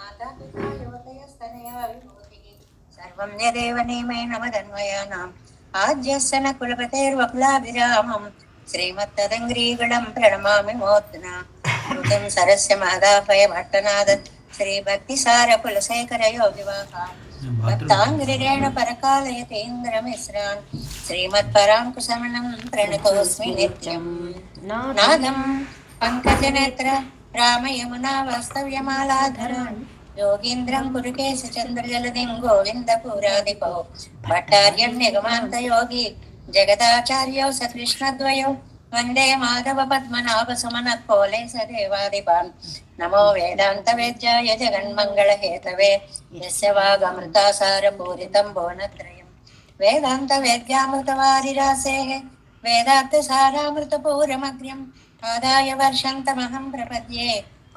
మాతాపితా యువతయస్తనయా విభూతిः సర్వం యదేవ నియమేన మదన్వయానాం ఆద్యస్సన కులపతేర్వకులాభిరామం శ్రీమత్తదంగ్రీగణం ప్రణమామి మోత్నా భూతం సరస్య మహదాపయ భట్టనాద శ్రీభక్తిసార కులశేఖర యోగివాహాన్ భక్తాంగ్రిరేణ పరకాలయతేంద్రమిశ్రాన్ శ్రీమత్పరాంకుశమనం ప్రణతోస్మి నిత్యం నాదం పంకజనేత్ర రామయమునా వాస్తవ్యమాలాధరాన్ యోగీంద్రం కురుకేశ చంద్రజలదిం గోవింద పురాధిపో భట్టార్యం నిగమాంత యోగి జగదాచార్యౌ సకృష్ణద్వయౌ వందే మాధవ పద్మనాభ సుమన కోలే సదేవాదిపాన్ నమో వేదాంత వేద్యాయ జగన్మంగళ హేతవే యస్య వాగమృతాసార పూరితం భువనత్రయం వేదాంత వేద్యామృతవారిరాసేః వేదాంత సారామృత పూరమగ్ర్యం ఆదాయ వర్షంతమహం ప్రపద్యే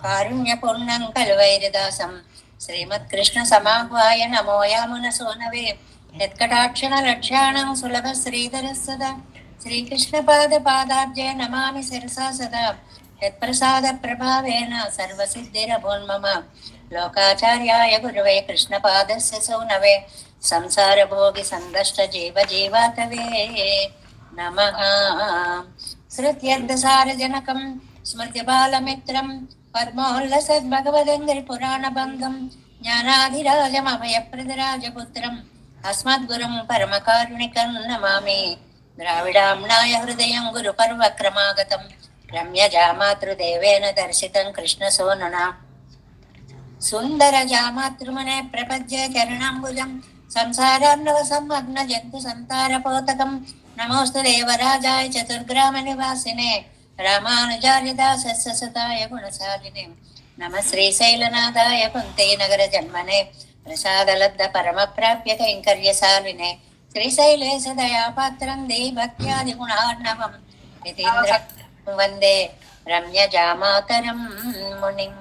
కారుణ్యపూర్ణం కలువైరదాసం శ్రీమత్కృష్ణ సమాహ్వాయ నమో యామున సోనవే యత్కటాక్షణ లక్ష్యాణం సులభ శ్రీధర సదా శ్రీకృష్ణ పాద పాదాబ్జే నమామి శిరసా సదా యత్ప్రసాద ప్రభావేన సర్వసిద్ధిరభూన్మమ లోకాచార్యాయ గురువే కృష్ణ పాదస్య సౌనవే సంసార భోగి సందష్ట జీవ జీవాతవే నమః. శ్రుత్యర్థసారజనకం స్మృతి బాలమిత్రం పద్మోల్లసద్భగవదంగ్రి పురాణబంధం జ్ఞానాధిరాజమభయప్రదరాజపుత్రం అస్మద్గురుం పరమకారుణికం నమామి. ద్రావిడామ్నాయ హృదయం గురు పర్వక్రమాగతం రమ్యజామాతృదేవేన దర్శితం కృష్ణసోనునా సుందర జామాతృమనే ప్రపద్యే చరణాంబుజం సంసారార్ణవ సమ్మగ్న జంతు సంతారపోతకం నమోస్తు దేవరాజాయ చతుర్గ్రామ నివాసినే రామానుజార్య దాసస్య సతాయ గుణశాలినే నమ శ్రీశైలనాథాయ కుంతే నగర జన్మనే ప్రసాదలబ్ధ పరమ ప్రాప్య కైంకర్యశాలినే శ్రీశైలే సదయాపాత్రం దేభక్త్యాది గుణార్ణవం యతీంద్ర వందే రమ్యజామాతరం మునిం.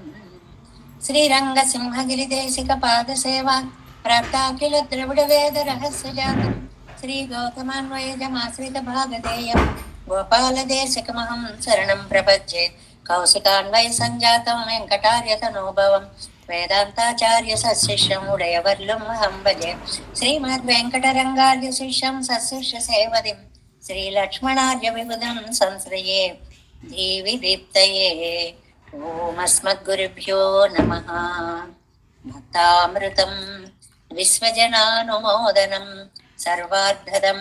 శ్రీరంగ సింహగిరిదేశిక పాద సేవా ప్రాప్తాఖిల ద్రవిడ వేద రహస్య జాతం శ్రీ గౌతమాన్వయజమాశ్రిత భాగధేయం గోపాలదేశికమహం శరణం ప్రపద్యే కౌశికాన్వయ సంజాతం వెంకటార్య తనోభవం వేదాంతాచార్య సశిష్యం ఉడయవర్లుం అహం భజే శ్రీమద్ వెంకటరంగార్య శిష్యం సశిష్య సేవదిం శ్రీలక్ష్మణార్య విబుధం సంశ్రయే దేవి దీప్తయే. ఓమస్మద్గురుభ్యో నమః. భక్తామృతం విశ్వజనానుమోదనం సర్వార్ధదం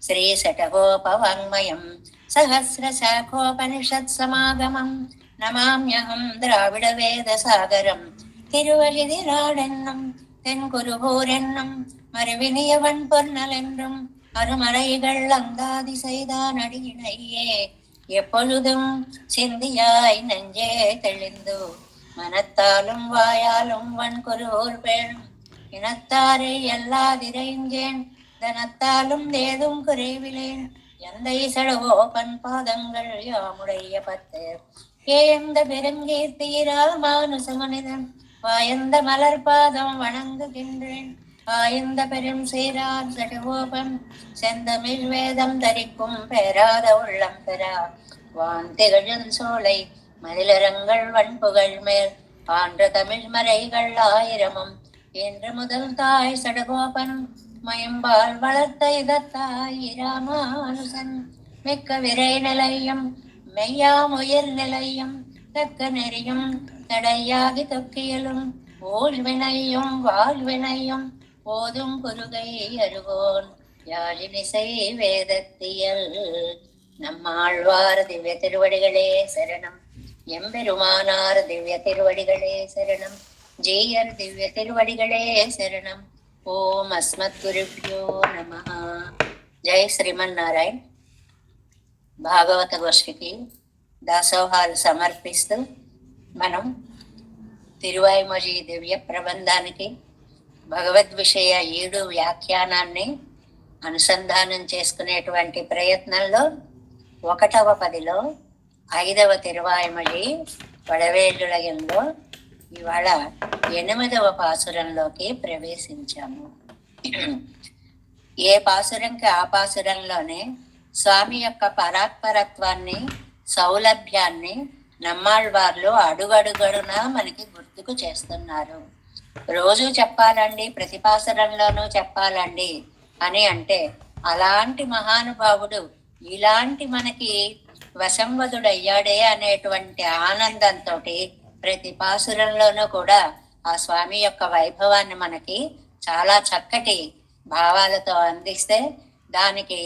శ్రీశటగోపవాङ्మయం సహస్రశాఖోపనిషత్సమాగమం నమామ్యహం ద్రావిడ వేద సాగరం తిరువలిదిరాడెన్నం తెన్కురుభూరెన్నం మరువినియవన్ పొన్నలెన్றும் அருமறைகள் அந்தாதி செய்தான் அடியினையே எப்பொழுதும் சிந்தியாய் நெஞ்சே தெளிந்து மனத்தாலும் வாயாலும் வன்குருவோர் பேணும் இனத்தாரை எல்லாதிரைஞ்சேன் தனத்தாலும் ஏதும் குறைவிலேன் எந்தை சடவோ பண்பாதங்கள் யாமுடைய பத்து ஏந்த பெருங்கீர்த்திரா மானுச மனிதன் வாயந்த மலர்பாதம் வணங்குகின்றேன் ஆயந்த பெரும் சீரார் சடகோபம் செந்தமிழ் வேதம் தரிக்கும் பெறாத உள்ளம் பெறா வான் திகழும் சோலை மதிலரங்கள் வன்புகள் மேல் ஆன்ற தமிழ் மறைகள் ஆயிரமும் என்று முதல் தாய் சடகோபன் மயம்பால் வளர்த்த இதத்தாய் இராமானுசன் மிக்க விரை நிலையும் மெய்யாமுயிர் நிலையும் தக்க நெறியும் தடையாகி தொக்கியலும் ஊழ்வினையும் வாழ்வினையும் போதும் குருகை அருகோன் யாழினிசை வேதத்தியல். நம்மாழ்வார் திவ்ய திருவடிகளே சரணம். எம்பெருமானார் திவ்ய திருவடிகளே சரணம். ஜீயர் திவ்ய திருவடிகளே சரணம். ఓం అస్మద్గురుభ్యో నమః. జై శ్రీమన్నారాయణ. భాగవత గోష్ఠికి దాసోహాలు సమర్పిస్తూ మనం తిరువాయిమొഴി దివ్య ప్రబంధానికి భగవద్ విషయ 7 వ్యాఖ్యానాన్ని అనుసంధానం చేసుకునేటువంటి ప్రయత్నంలో 1వ పదిలో 5వ తిరువాయిమొഴి వడవేళ్ళులయంలో ఇవాళ 8వ పాసురంలోకి ప్రవేశించాము. ఏ పాసురంకి ఆ పాసురంలోనే స్వామి యొక్క పరాత్పరత్వాన్ని, సౌలభ్యాన్ని, నమ్మాళ్ళవార్లు అడుగడుగడునా మనకి గుర్తుకు చేస్తున్నారు. రోజు చెప్పాలండి, ప్రతి పాసరంలోనూ చెప్పాలండి అని అంటే అలాంటి మహానుభావుడు ఇలాంటి మనకి వశంవదుడయ్యాడే అనేటువంటి ఆనందంతో ప్రతి పాసురంలోనూ కూడా ఆ స్వామి యొక్క వైభవాన్ని మనకి చాలా చక్కటి భావాలతో అందిస్తే దానికి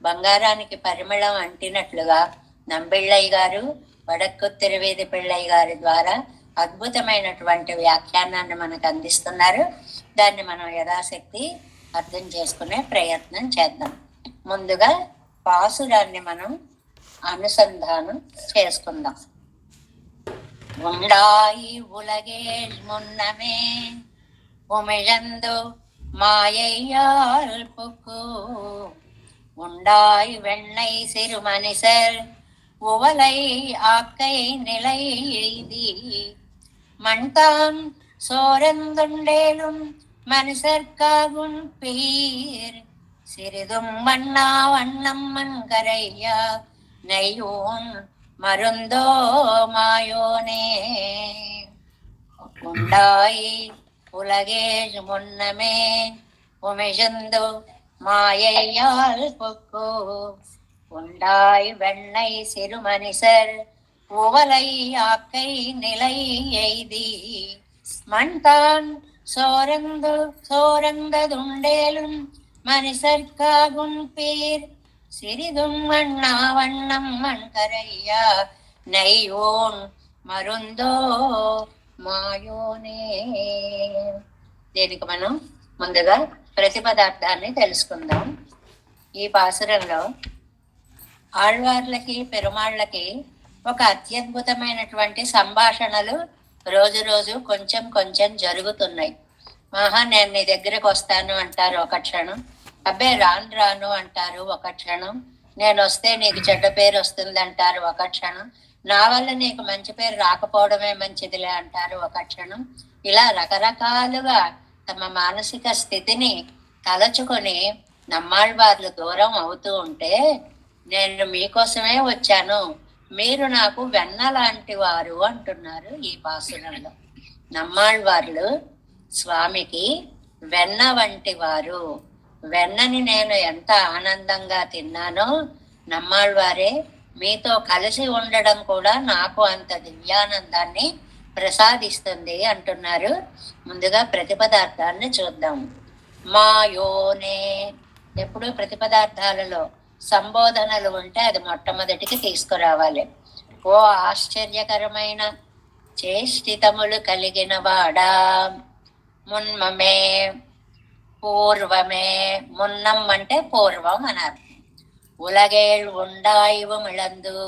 బంగారానికి పరిమళం అంటినట్లుగా నంబిళ్ళయ్య గారు, వడక్కు తిరువేది పిళ్ళయ్య గారి ద్వారా అద్భుతమైనటువంటి వ్యాఖ్యానాన్ని మనకు అందిస్తున్నారు. దాన్ని మనం యథాశక్తి అర్థం చేసుకునే ప్రయత్నం చేద్దాం. ముందుగా పాసురాన్ని మనం అనుసంధానం చేసుకుందాం. ఉండాయి ఉలగేల్ మున్నమే ఉమిழந்து மாயையால்புக்கு உண்டாய் வெண்ணை சிறுமனிசர் உவலை ஆக்கை நிலை எய்தி மண்தான் சோரந்துண்டேலும் மனுஷர்க்காகும் பீர் சிறிதும் மண்ணா வண்ணம் மண்கரையா நெய்யோன் மருந்தோ மாயோனே. உண்டாய் உலகேழ் முன்னமே உமிழ்ந்து மாயையால் பொக்கு உண்டாய் வெண்ணை சிறுமனிசர் உவலை ஆக்கை நிலை எய்தி மண்தான் சோரந்ததுண்டேலும் மனுஷர்க்காகும் பேர் சிறிதும் மண்ணா வண்ணம் மண்கரையா நெய்யோன் మరుందో మాయోనే. దీనికి మనం ముందుగా ప్రతిపదార్థాన్ని తెలుసుకుందాం. ఈ పాసురంలో ఆళ్వార్లకి పెరుమాళ్ళకి ఒక అత్యద్భుతమైనటువంటి సంభాషణలు రోజు రోజు కొంచెం కొంచెం జరుగుతున్నాయి. నేను నీ దగ్గరకు వస్తాను అంటారు ఒక క్షణం, అబ్బే రాను రాను అంటారు ఒక క్షణం, నేను వస్తే నీకు చెడ్డ పేరు వస్తుంది అంటారు ఒక క్షణం, నా వల్ల నీకు మంచి పేరు రాకపోవడమే మంచిదిలే అంటారు ఒక క్షణం. ఇలా రకరకాలుగా తమ మానసిక స్థితిని తలచుకొని నమ్మాళ్ళవార్లు దూరం అవుతూ ఉంటే, నేను మీకోసమే వచ్చాను, మీరు నాకు వెన్న లాంటి వారు అంటున్నారు ఈ పాసురంలో. నమ్మాళ్ళవార్లు స్వామికి వెన్న వంటి వారు. వెన్నని నేను ఎంత ఆనందంగా తిన్నానో, నమ్మాళ్ళవారే మీతో కలిసి ఉండడం కూడా నాకు అంత దివ్యానందాన్ని ప్రసాదిస్తుంది అంటున్నారు. ముందుగా ప్రతిపదార్థాన్ని చూద్దాం. మాయోనే. ఎప్పుడు ప్రతిపదార్థాలలో సంబోధనలు ఉంటే అది మొట్టమొదటికి తీసుకురావాలి. ఓ ఆశ్చర్యకరమైన చేష్టితములు కలిగిన వాడా, మున్మమే పూర్వమే. మున్నం అంటే పూర్వం అన్నారు. ఉలగేళ్ ఉండాయివు మిళందు.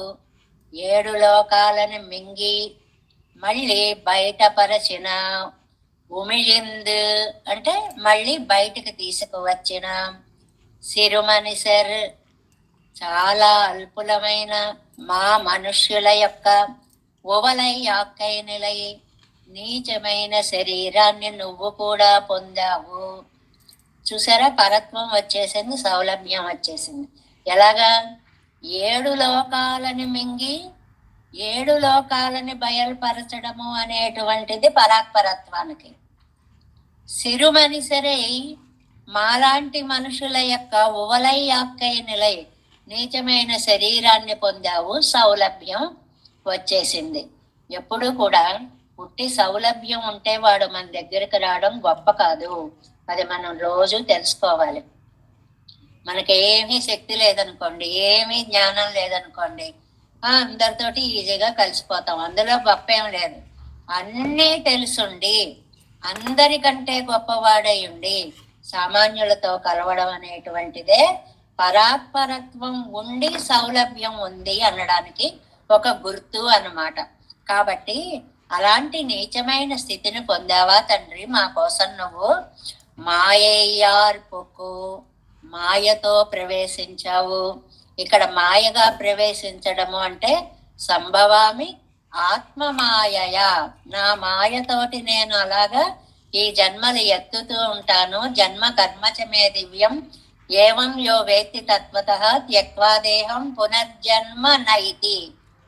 7 లోకాలను మింగి మళ్ళీ బయటపరచిన. ఉమిళిందు అంటే మళ్ళీ బయటకు తీసుకువచ్చిన. సిరుమనిసర్ చాలా అల్పులమైన మా మనుష్యుల యొక్క ఉవలై ఆక్కై నిలై నీచమైన శరీరాన్ని నువ్వు కూడా పొందావు. చూసారా, పరత్వం వచ్చేసింది, సౌలభ్యం వచ్చేసింది. ఎలాగా? 7 లోకాలని మింగి 7 లోకాలని బయలుపరచడము అనేటువంటిది పరాత్పరత్వానికి. సిరుమనిసరై మాలాంటి మనుషుల యొక్క ఉవలై ఆక్కై నిలై నీచమైన శరీరాన్ని పొందావు, సౌలభ్యం వచ్చేసింది. ఎప్పుడు కూడా పుట్టి సౌలభ్యం ఉంటే వాడు మన దగ్గరికి రావడం గొప్ప కాదు. అది మనం రోజు తెలుసుకోవాలి. మనకేమీ శక్తి లేదనుకోండి, ఏమీ జ్ఞానం లేదనుకోండి, అందరితోటి ఈజీగా కలిసిపోతాం. అందులో గొప్ప ఏం లేదు. అన్నీ తెలుసుండి అందరికంటే గొప్పవాడై ఉండి సామాన్యులతో కలవడం అనేటువంటిదే పరాత్పరత్వం ఉండి సౌలభ్యం ఉంది అనడానికి ఒక గుర్తు అన్నమాట. కాబట్టి అలాంటి నీచమైన స్థితిని పొందావా తండ్రి, మా కోసం నువ్వు మాయయ్యార్పుకు, మాయతో ప్రవేశించావు. ఇక్కడ మాయగా ప్రవేశించడము అంటే సంభవామి ఆత్మమాయయ, నా మాయతోటి నేను అలాగా ఈ జన్మలు ఎత్తుతూ ఉంటాను. జన్మ కర్మచమే దివ్యం ఏవం యో వేత్తి తత్వతః త్యక్వా దేహం పునర్జన్మ నైతి.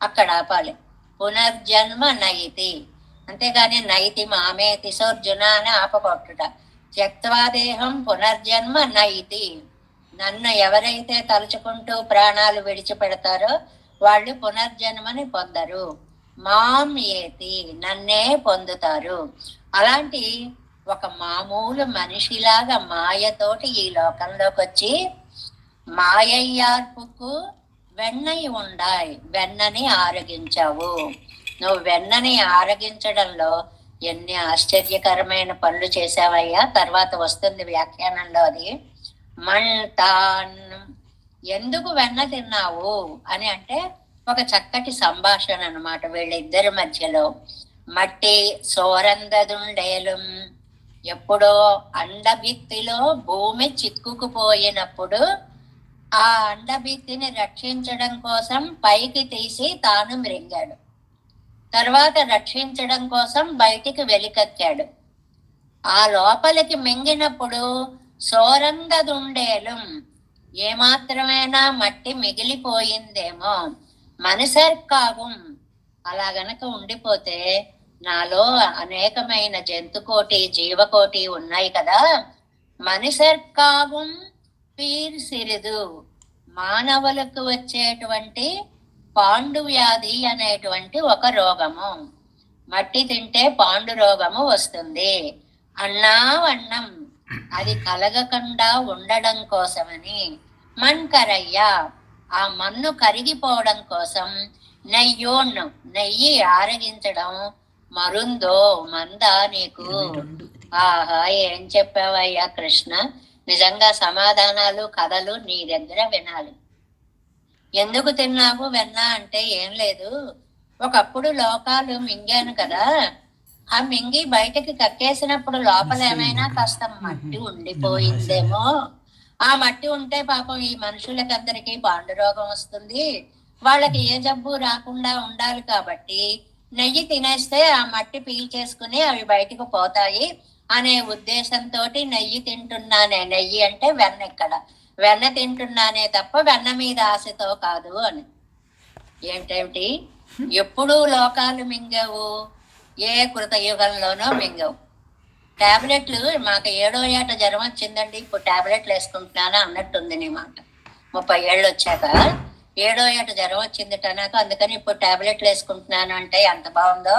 అక్కడ ఆపాలి. పునర్జన్మ నైతి. అంతేగాని నైతి మామేతి సోర్జున అని ఆపకొట్టుట. త్యక్వాదేహం పునర్జన్మ నైతి. నన్ను ఎవరైతే తలుచుకుంటూ ప్రాణాలు విడిచిపెడతారో వాళ్ళు పునర్జన్మని పొందరు. మాం ఏతి, నన్నే పొందుతారు. అలాంటి ఒక మామూలు మనిషిలాగా మాయతోటి ఈ లోకంలోకి వచ్చి మాయయ్యార్పుకు వెన్నై ఉండాయి, వెన్నని ఆరగించావు. నువ్వు వెన్నని ఆరగించడంలో ఎన్ని ఆశ్చర్యకరమైన పనులు చేశావయ్యా. తర్వాత వస్తుంది వ్యాఖ్యానంలో అది. మంటాన్, ఎందుకు వెన్న తిన్నావు అని అంటే ఒక చక్కటి సంభాషణ అన్నమాట వీళ్ళిద్దరి మధ్యలో. మట్టి సోరందదుండేలు, ఎప్పుడో అండభిత్తిలో భూమి చిక్కుకుపోయినప్పుడు ఆ అండభిత్తిని రక్షించడం కోసం పైకి తీసి తాను మ్రింగాడు. తర్వాత రక్షించడం కోసం బయటికి వెలికక్కాడు. ఆ లోపలికి మింగినప్పుడు సోరంగదుండేలు, ఏమాత్రమైనా మట్టి మిగిలిపోయిందేమో. మనిసర్కాగం, అలా గనక ఉండిపోతే నాలో అనేకమైన జంతుకోటి జీవకోటి ఉన్నాయి కదా. మనిసర్కాగం పీర్ సిరిదు, మానవులకు వచ్చేటువంటి పాండు వ్యాధి అనేటువంటి ఒక రోగము. మట్టి తింటే పాండు రోగము వస్తుంది. అన్నావన్నం, అది కలగకుండా ఉండడం కోసమని. మన్కరయ్య, ఆ మన్ను కరిగిపోవడం కోసం. నెయ్యోన్ను, నెయ్యి ఆరగించడం. మరుందో, మందా నీకు. ఆహా, ఏం చెప్పావయ్యా కృష్ణ. నిజంగా సమాధానాలు కథలు నీ దగ్గర వినాలి. ఎందుకు తిన్నావు వెన్న అంటే ఏం లేదు, ఒకప్పుడు లోకాలు మింగాను కదా, ఆ మింగి బయటకి కక్కేసినప్పుడు లోపల ఏమైనా కాస్త మట్టి ఉండిపోయిందేమో. ఆ మట్టి ఉంటే పాపం ఈ మనుషులకందరికీ పాండురోగం వస్తుంది, వాళ్ళకి ఏ జబ్బు రాకుండా ఉండాలి కాబట్టి నెయ్యి తినేస్తే ఆ మట్టి పీల్చేసుకుని అవి బయటకు పోతాయి అనే ఉద్దేశంతో నెయ్యి తింటున్నానే. నెయ్యి అంటే వెన్న, ఇక్కడ వెన్న తింటున్నానే తప్ప వెన్న మీద ఆశతో కాదు అని. ఏంటేమిటి, ఎప్పుడూ లోకాలు మింగవు, ఏ కృతయుగంలోనో మింగవు. టాబ్లెట్లు మాకు 7వ ఏట జ్వరం వచ్చిందండి, ఇప్పుడు టాబ్లెట్లు వేసుకుంటున్నాను అన్నట్టుంది నీ మాట. 30 ఏళ్ళు వచ్చాక 7వ ఏట జ్వరం వచ్చిందిట నాకు, అందుకని ఇప్పుడు టాబ్లెట్లు వేసుకుంటున్నాను అంటే ఎంత బాగుందో.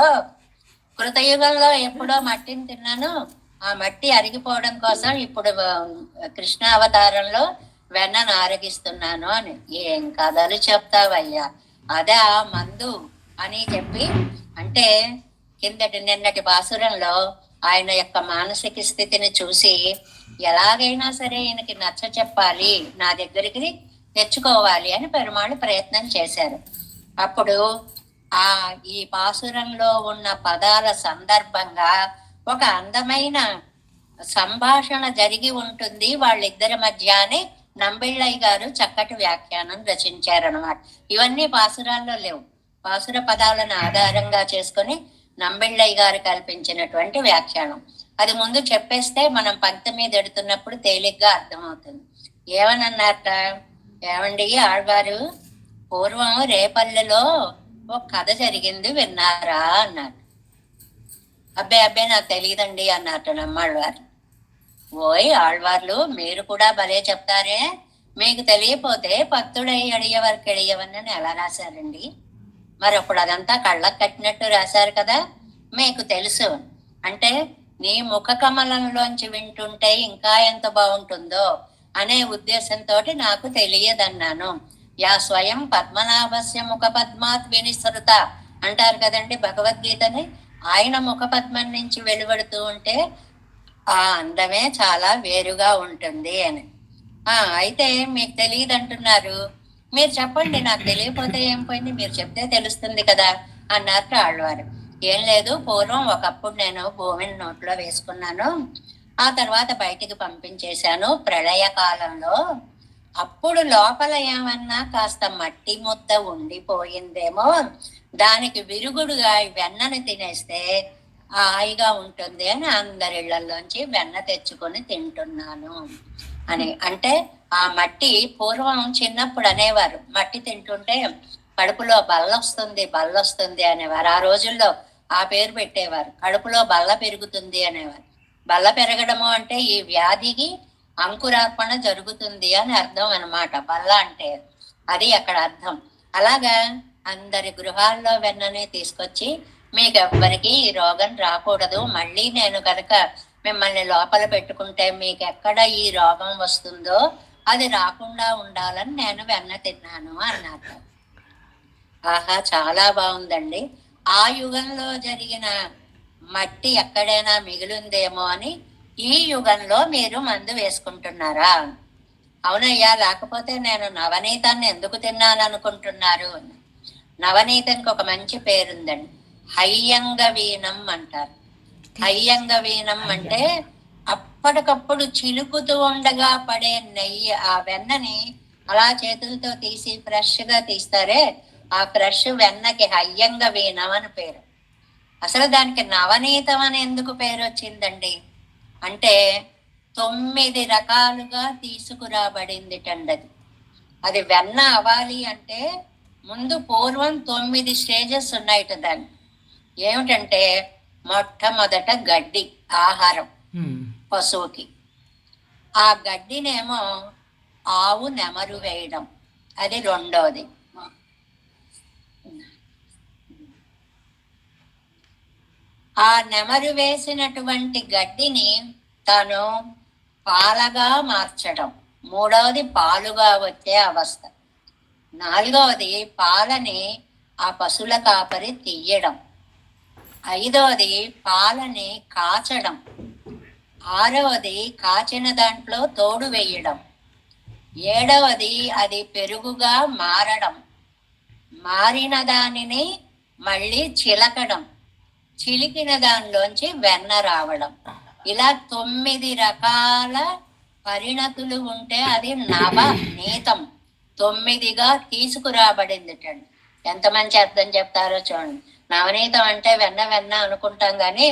కృతయుగంలో ఎప్పుడో మట్టిని తిన్నాను, ఆ మట్టి అరిగిపోవడం కోసం ఇప్పుడు కృష్ణ అవతారంలో వెన్నను ఆరగిస్తున్నాను అని. ఏం కథలు చెప్తావయ్యా, అదే ఆ మందు అని చెప్పి. అంటే నిన్నటి పాసురంలో ఆయన యొక్క మానసిక స్థితిని చూసి ఎలాగైనా సరే ఈయనకి నచ్చ చెప్పాలి, నా దగ్గరికి తెచ్చుకోవాలి అని పెరుమాళ్ ప్రయత్నం చేశారు. అప్పుడు ఈ పాసురంలో ఉన్న పదాల సందర్భంగా ఒక అందమైన సంభాషణ జరిగి ఉంటుంది వాళ్ళిద్దరి మధ్య అని నంబిళ్ళయ్య గారు చక్కటి వ్యాఖ్యానం రచించారనమాట. ఇవన్నీ పాసురాల్లో లేవు, పాసుర పదాలను ఆధారంగా చేసుకొని నంబిళ్ళయ్య గారు కల్పించినటువంటి వ్యాఖ్యానం. అది ముందు చెప్పేస్తే మనం పంక్తి మీద ఎడుతున్నప్పుడు తేలిగ్గా అర్థమవుతుంది. ఏమనన్నారట, ఏమండి ఆళ్వారు, పూర్వం రేపల్లెలో ఒక కథ జరిగింది విన్నారా అన్నారు. అబ్బే నాకు తెలియదండి అన్నట్టు నమ్మాళ్వారు. ఓయ్ ఆళ్వార్లు, మీరు కూడా భలే చెప్తారే, మీకు తెలియపోతే పత్తుడై అడియవరకు ఎడియవని ఎలా రాశారండి. మరి అప్పుడు అదంతా కళ్ళకు కట్టినట్టు రాశారు కదా, మీకు తెలుసు అంటే నీ ముఖ కమలంలోంచి వింటుంటే ఇంకా ఎంత బాగుంటుందో అనే ఉద్దేశంతో నాకు తెలియదన్నాను. యా స్వయం పద్మనాభస్య ముఖ పద్మాత్ వినిసృత అంటారు కదండి భగవద్గీతని. ఆయన ముఖ పద్మం నుంచి వెలువడుతూ ఉంటే ఆ అందమే చాలా వేరుగా ఉంటుంది అని. అయితే మీకు తెలియదు అంటున్నారు, మీరు చెప్పండి, నాకు తెలియకపోతే ఏం పోయింది, మీరు చెప్తే తెలుస్తుంది కదా అన్నారు ఆళ్వారు. ఏం లేదు, పూర్వం ఒకప్పుడు నేను భూమిని నోట్లో వేసుకున్నాను, ఆ తర్వాత బయటికి పంపించేశాను ప్రళయ కాలంలో. అప్పుడు లోపల ఏమన్నా కాస్త మట్టి ముద్ద ఉండిపోయిందేమో, దానికి విరుగుడుగా వెన్నని తినేస్తే హాయిగా ఉంటుంది అని అందరిళ్లలోంచి వెన్న తెచ్చుకొని తింటున్నాను అని. అంటే ఆ మట్టి పూర్వం చిన్నప్పుడు అనేవారు, మట్టి తింటుంటే కడుపులో బల్లొస్తుంది అనేవారు. ఆ రోజుల్లో ఆ పేరు పెట్టేవారు. కడుపులో బల్ల పెరుగుతుంది అనేవారు. బల్ల పెరగడము అంటే ఈ వ్యాధికి అంకురార్పణ జరుగుతుంది అని అర్థం అన్నమాట. బల్ల అంటే అది అక్కడ అర్థం. అలాగా అందరి గృహాల్లో వెన్నని తీసుకొచ్చి మీకెవ్వరికి ఈ రోగం రాకూడదు, మళ్ళీ నేను కనుక మిమ్మల్ని లోపల పెట్టుకుంటే మీకు ఎక్కడ ఈ రోగం వస్తుందో అది రాకుండా ఉండాలని నేను వెన్న తిన్నాను అన్నారు. ఆహా, చాలా బాగుందండి. ఆ యుగంలో జరిగిన మట్టి ఎక్కడైనా మిగిలిందేమో అని ఈ యుగంలో మీరు మందు వేసుకుంటున్నారా? అవునయ్యా, లేకపోతే నేను నవనీతాన్ని ఎందుకు తిన్నాను అనుకుంటున్నారు? నవనీతానికి ఒక మంచి పేరుందండి, హయ్యంగ వీణం అంటారు. హయ్యంగ వీణం అంటే అప్పటికప్పుడు చిలుకుతూ ఉండగా పడే నెయ్యి, ఆ వెన్నని అలా చేతులతో తీసి ఫ్రెష్ గా తీస్తారే, ఆ ఫ్రెష్ వెన్నకి హయ్యంగ వీణం అని పేరు. అసలు దానికి నవనీతం అని ఎందుకు పేరు వచ్చిందండి అంటే 9 రకాలుగా తీసుకురాబడింది టండది. అది వెన్న అవ్వాలి అంటే ముందు పూర్వం 9 స్టేజెస్ ఉన్నాయిట దాన్ని. ఏమిటంటే మొట్టమొదట గడ్డి, ఆహారం పశువుకి. ఆ గడ్డినేమో ఆవు నెమరు వేయడం, అది రెండోది. ఆ నెమరు వేసినటువంటి గడ్డిని తను పాలగా మార్చడం, మూడవది పాలుగా వచ్చే అవస్థ, నాలుగవది పాలని ఆ పశువుల కాపరి తీయడం, ఐదవది పాలని కాచడం, ఆరవది కాచిన దాంట్లో తోడు వేయడం, ఏడవది అది పెరుగుగా మారడం, మారిన దానిని మళ్ళీ చిలకడం, చిలికిన దానిలోంచి వెన్న రావడం. ఇలా 9 రకాల పరిణతులు ఉంటే అది నవనీతం. 9గా తీసుకురాబడిందిటండి. ఎంత మంచి అర్థం చెప్తారో చూడండి. నవనీతం అంటే వెన్న వెన్న అనుకుంటాం కానీ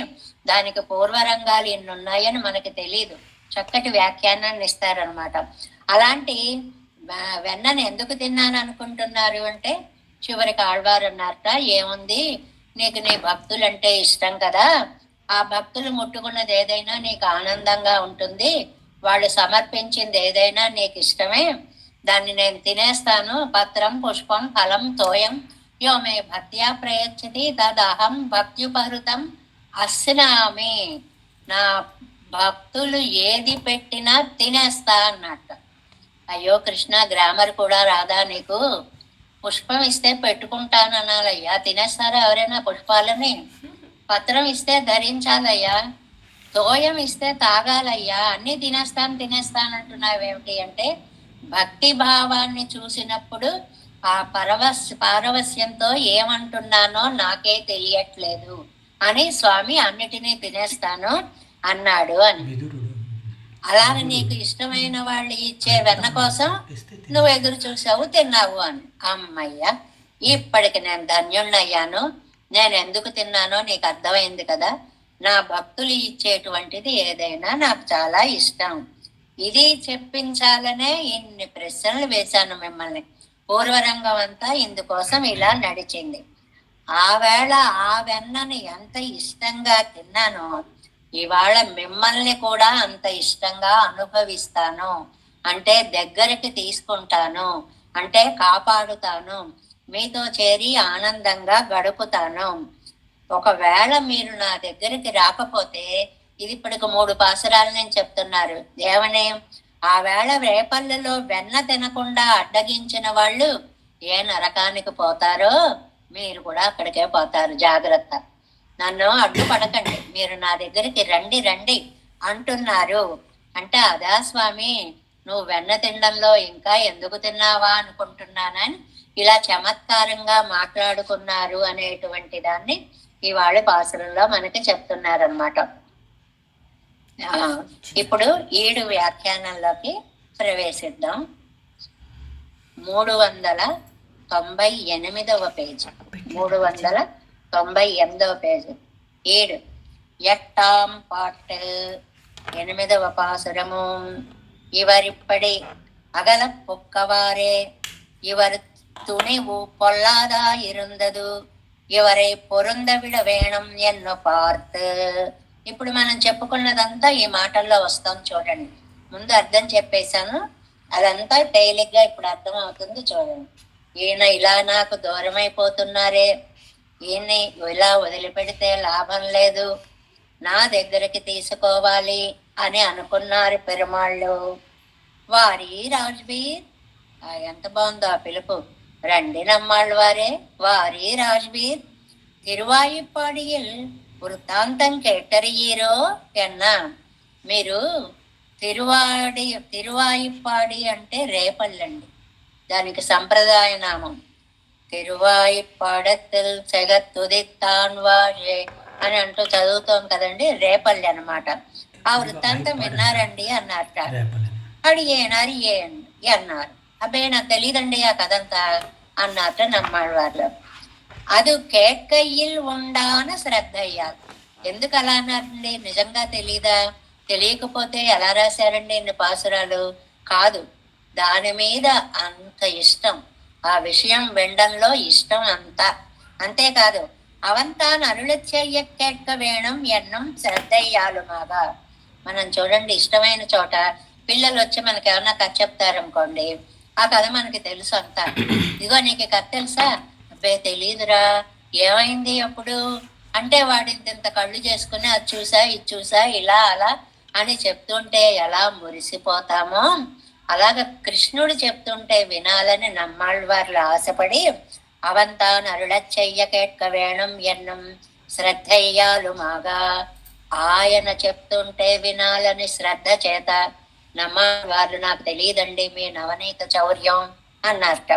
దానికి పూర్వరంగాలు ఇన్ని ఉన్నాయని మనకి తెలియదు. చక్కటి వ్యాఖ్యానాన్ని ఇస్తారనమాట. అలాంటి వెన్నని ఎందుకు తిన్నాను అనుకుంటున్నారు అంటే, చివరికి ఆళ్వారు అన్నారట, ఏముంది, నీకు నీ భక్తులంటే ఇష్టం కదా, ఆ భక్తులు ముట్టుకున్నది ఏదైనా నీకు ఆనందంగా ఉంటుంది, వాళ్ళు సమర్పించింది ఏదైనా నీకు ఇష్టమే, దాన్ని నేను తినేస్తాను. పత్రం పుష్పం ఫలం తోయం యో మే భక్త్యా ప్రయచ్చతి తదహం భక్త్యుపహృతం అస్నామి. నా భక్తులు ఏది పెట్టినా తినేస్తా అన్నట్టు. అయ్యో కృష్ణ, గ్రామర్ కూడా రాదా నీకు? పుష్పం ఇస్తే పెట్టుకుంటాను అనాలయ్యా, తినేస్తారా ఎవరైనా పుష్పాలని? పత్రం ఇస్తే ధరించాలయ్యా, తోయం ఇస్తే తాగాలయ్యా, అన్ని తినేస్తానంటున్నావేమిటి అంటే, భక్తి భావాన్ని చూసినప్పుడు ఆ పారవస్యంతో ఏమంటున్నానో నాకే తెలియట్లేదు అని స్వామి అన్నిటినీ తినేస్తాను అన్నాడు అని. అలానే నీకు ఇష్టమైన వాళ్ళు ఇచ్చే వెన్న కోసం నువ్వు ఎదురు చూసావు, తిన్నావు అని. అమ్మయ్యా, ఇప్పటికి నేను ధన్యుణ్ణయ్యాను, నేను ఎందుకు తిన్నానో నీకు అర్థమైంది కదా. నా భక్తులు ఇచ్చేటువంటిది ఏదైనా నాకు చాలా ఇష్టం. ఇది చెప్పించాలనే ఇన్ని ప్రశ్నలు వేశాను మిమ్మల్ని. పూర్వరంగం అంతా ఇందుకోసం ఇలా నడిచింది. ఆ వేళ ఆ వెన్నని ఎంత ఇష్టంగా తిన్నానో ఇవాళ మిమ్మల్ని కూడా అంత ఇష్టంగా అనుభవిస్తాను. అంటే దగ్గరికి తీసుకుంటాను, అంటే కాపాడుతాను, మీతో చేరి ఆనందంగా గడుపుతాను. ఒకవేళ మీరు నా దగ్గరికి రాకపోతే, ఇది ఇప్పటికి 3 పాసురాలు నేను చెప్తున్నారు. ఏమని? ఆ వేళ రేపల్లెలో వెన్న తినకుండా అడ్డగించిన వాళ్ళు ఏ నరకానికి పోతారో మీరు కూడా అక్కడికే పోతారు. జాగ్రత్త, నన్ను అడ్డుపడకండి, మీరు నా దగ్గరికి రండి రండి అంటున్నారు. అంటే అదా స్వామి, నువ్వు వెన్న తినడంలో ఇంకా ఎందుకు తిన్నావా అనుకుంటున్నానని ఇలా చమత్కారంగా మాట్లాడుకున్నారు అనేటువంటి దాన్ని ఇవాళ పాసురంలో మనకి చెప్తున్నారనమాట. ఇప్పుడు 7 వ్యాఖ్యానంలోకి ప్రవేశిద్దాం. 398వ పేజీ, 398వ పేజీ, 7 ఎట్టాం పాటు 8వ పాసురము. ఇవరిప్పడి అగల పొక్కవారే ఇవరు துணிவு பொல்லாதா இருந்தது ఇవరై పొరుందవిడ వేణం ఎన్ను పార్త్. ఇప్పుడు మనం చెప్పుకున్నదంతా ఈ మాటల్లో వస్తాం చూడండి. ముందు అర్థం చెప్పేశాను, అదంతా తేలిగ్గా ఇప్పుడు అర్థం అవుతుంది చూడండి. ఈయన ఇలా నాకు దూరం అయిపోతున్నారే, ఈయన్ని ఇలా వదిలిపెడితే లాభం లేదు, నా దగ్గరికి తీసుకోవాలి అని అనుకున్నారు పెరుమాళ్ళు. వారి రాజ్వీర్, ఎంత బాగుందో ఆ పిలుపు, రండి நம்மாழ்வாரே வாரி ராஜ்வீர் తిరువాయిప్పాడిயில் వృత్తాంతం కేటరియీరో ఎన్న. మీరు తిరువాయిప్పాడి అంటే రేపల్లండి, దానికి సంప్రదాయ నామం. తిరువాయిప్పాడத்தில் సెగత్తుదిత్తాన్ వాజే అని అంటూ చదువుతాం కదండి, రేపల్లి అనమాట. ఆ వృత్తాంతం విన్నారండి అన్నారట. అడిగేను అన్నారు. అబ్బే నాకు తెలియదండి ఆ కథంతా అన్నట్టు నమ్మాళ్ళవారు. అది కేక్కయ్యిల్ ఉండాన శ్రద్ధ అయ్యారు. ఎందుకు అలా అన్నారండి? నిజంగా తెలీదా? తెలియకపోతే ఎలా రాశారండి ఇన్ని పాసురాలు? కాదు, దాని మీద అంత ఇష్టం, ఆ విషయం వినడంలో ఇష్టం అంతా. అంతేకాదు, అవంతాన్ అరుళచెయ్య కేట్క వేణం ఎన్నం శ్రద్ధయ్యాలుమాగా. మనం చూడండి, ఇష్టమైన చోట పిల్లలు వచ్చి మనకి ఏమన్నా కథ చెప్తారనుకోండి, ఆ కథ మనకి తెలుసు అంతా. ఇదిగో నీకు కథ తెలుసా? అబ్బే తెలీదురా, ఏమైంది అప్పుడు అంటే వాడి ఇంత కళ్ళు చేసుకుని అది చూసా ఇది చూసా ఇలా అలా అని చెప్తుంటే ఎలా మురిసిపోతామో, అలాగ కృష్ణుడు చెప్తుంటే వినాలని నమ్మాళ్ళవార్లు ఆశపడి అవంతాన్ అరుళచెయ్య కేట్క వేణం ఎన్నం శ్రద్ధయ్యాలు మాగా, ఆయన చెప్తుంటే వినాలని శ్రద్ధ చేత నమ్మాళ్ళవార్లు నాకు తెలియదండి మీ నవనీత చౌర్యం అన్నారట.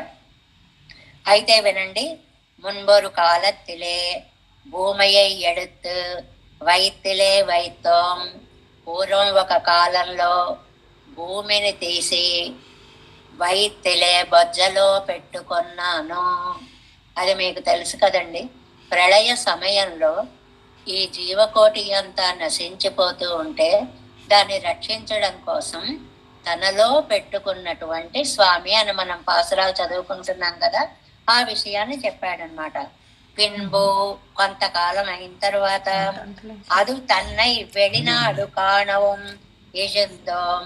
అయితే వినండి, మున్బొరు కాలత్తిలే భూమయ్య ఎడుత్ వైత్తిలే వైత్తోం. పూర్వం ఒక కాలంలో భూమిని తీసి వైత్తిలే బొజ్జలో పెట్టుకున్నాను. అది మీకు తెలుసు కదండి. ప్రళయ సమయంలో ఈ జీవకోటి అంతా నశించిపోతూ ఉంటే దాన్ని రక్షించడం కోసం తనలో పెట్టుకున్నటువంటి స్వామి అని మనం పాసురాలు చదువుకుంటున్నాం కదా, ఆ విషయాన్ని చెప్పాడనమాట. పిన్బు కొంతకాలం అయిన తర్వాత అది తన్నై వెళ్ళినాడు కాణవం యజుద్దోం.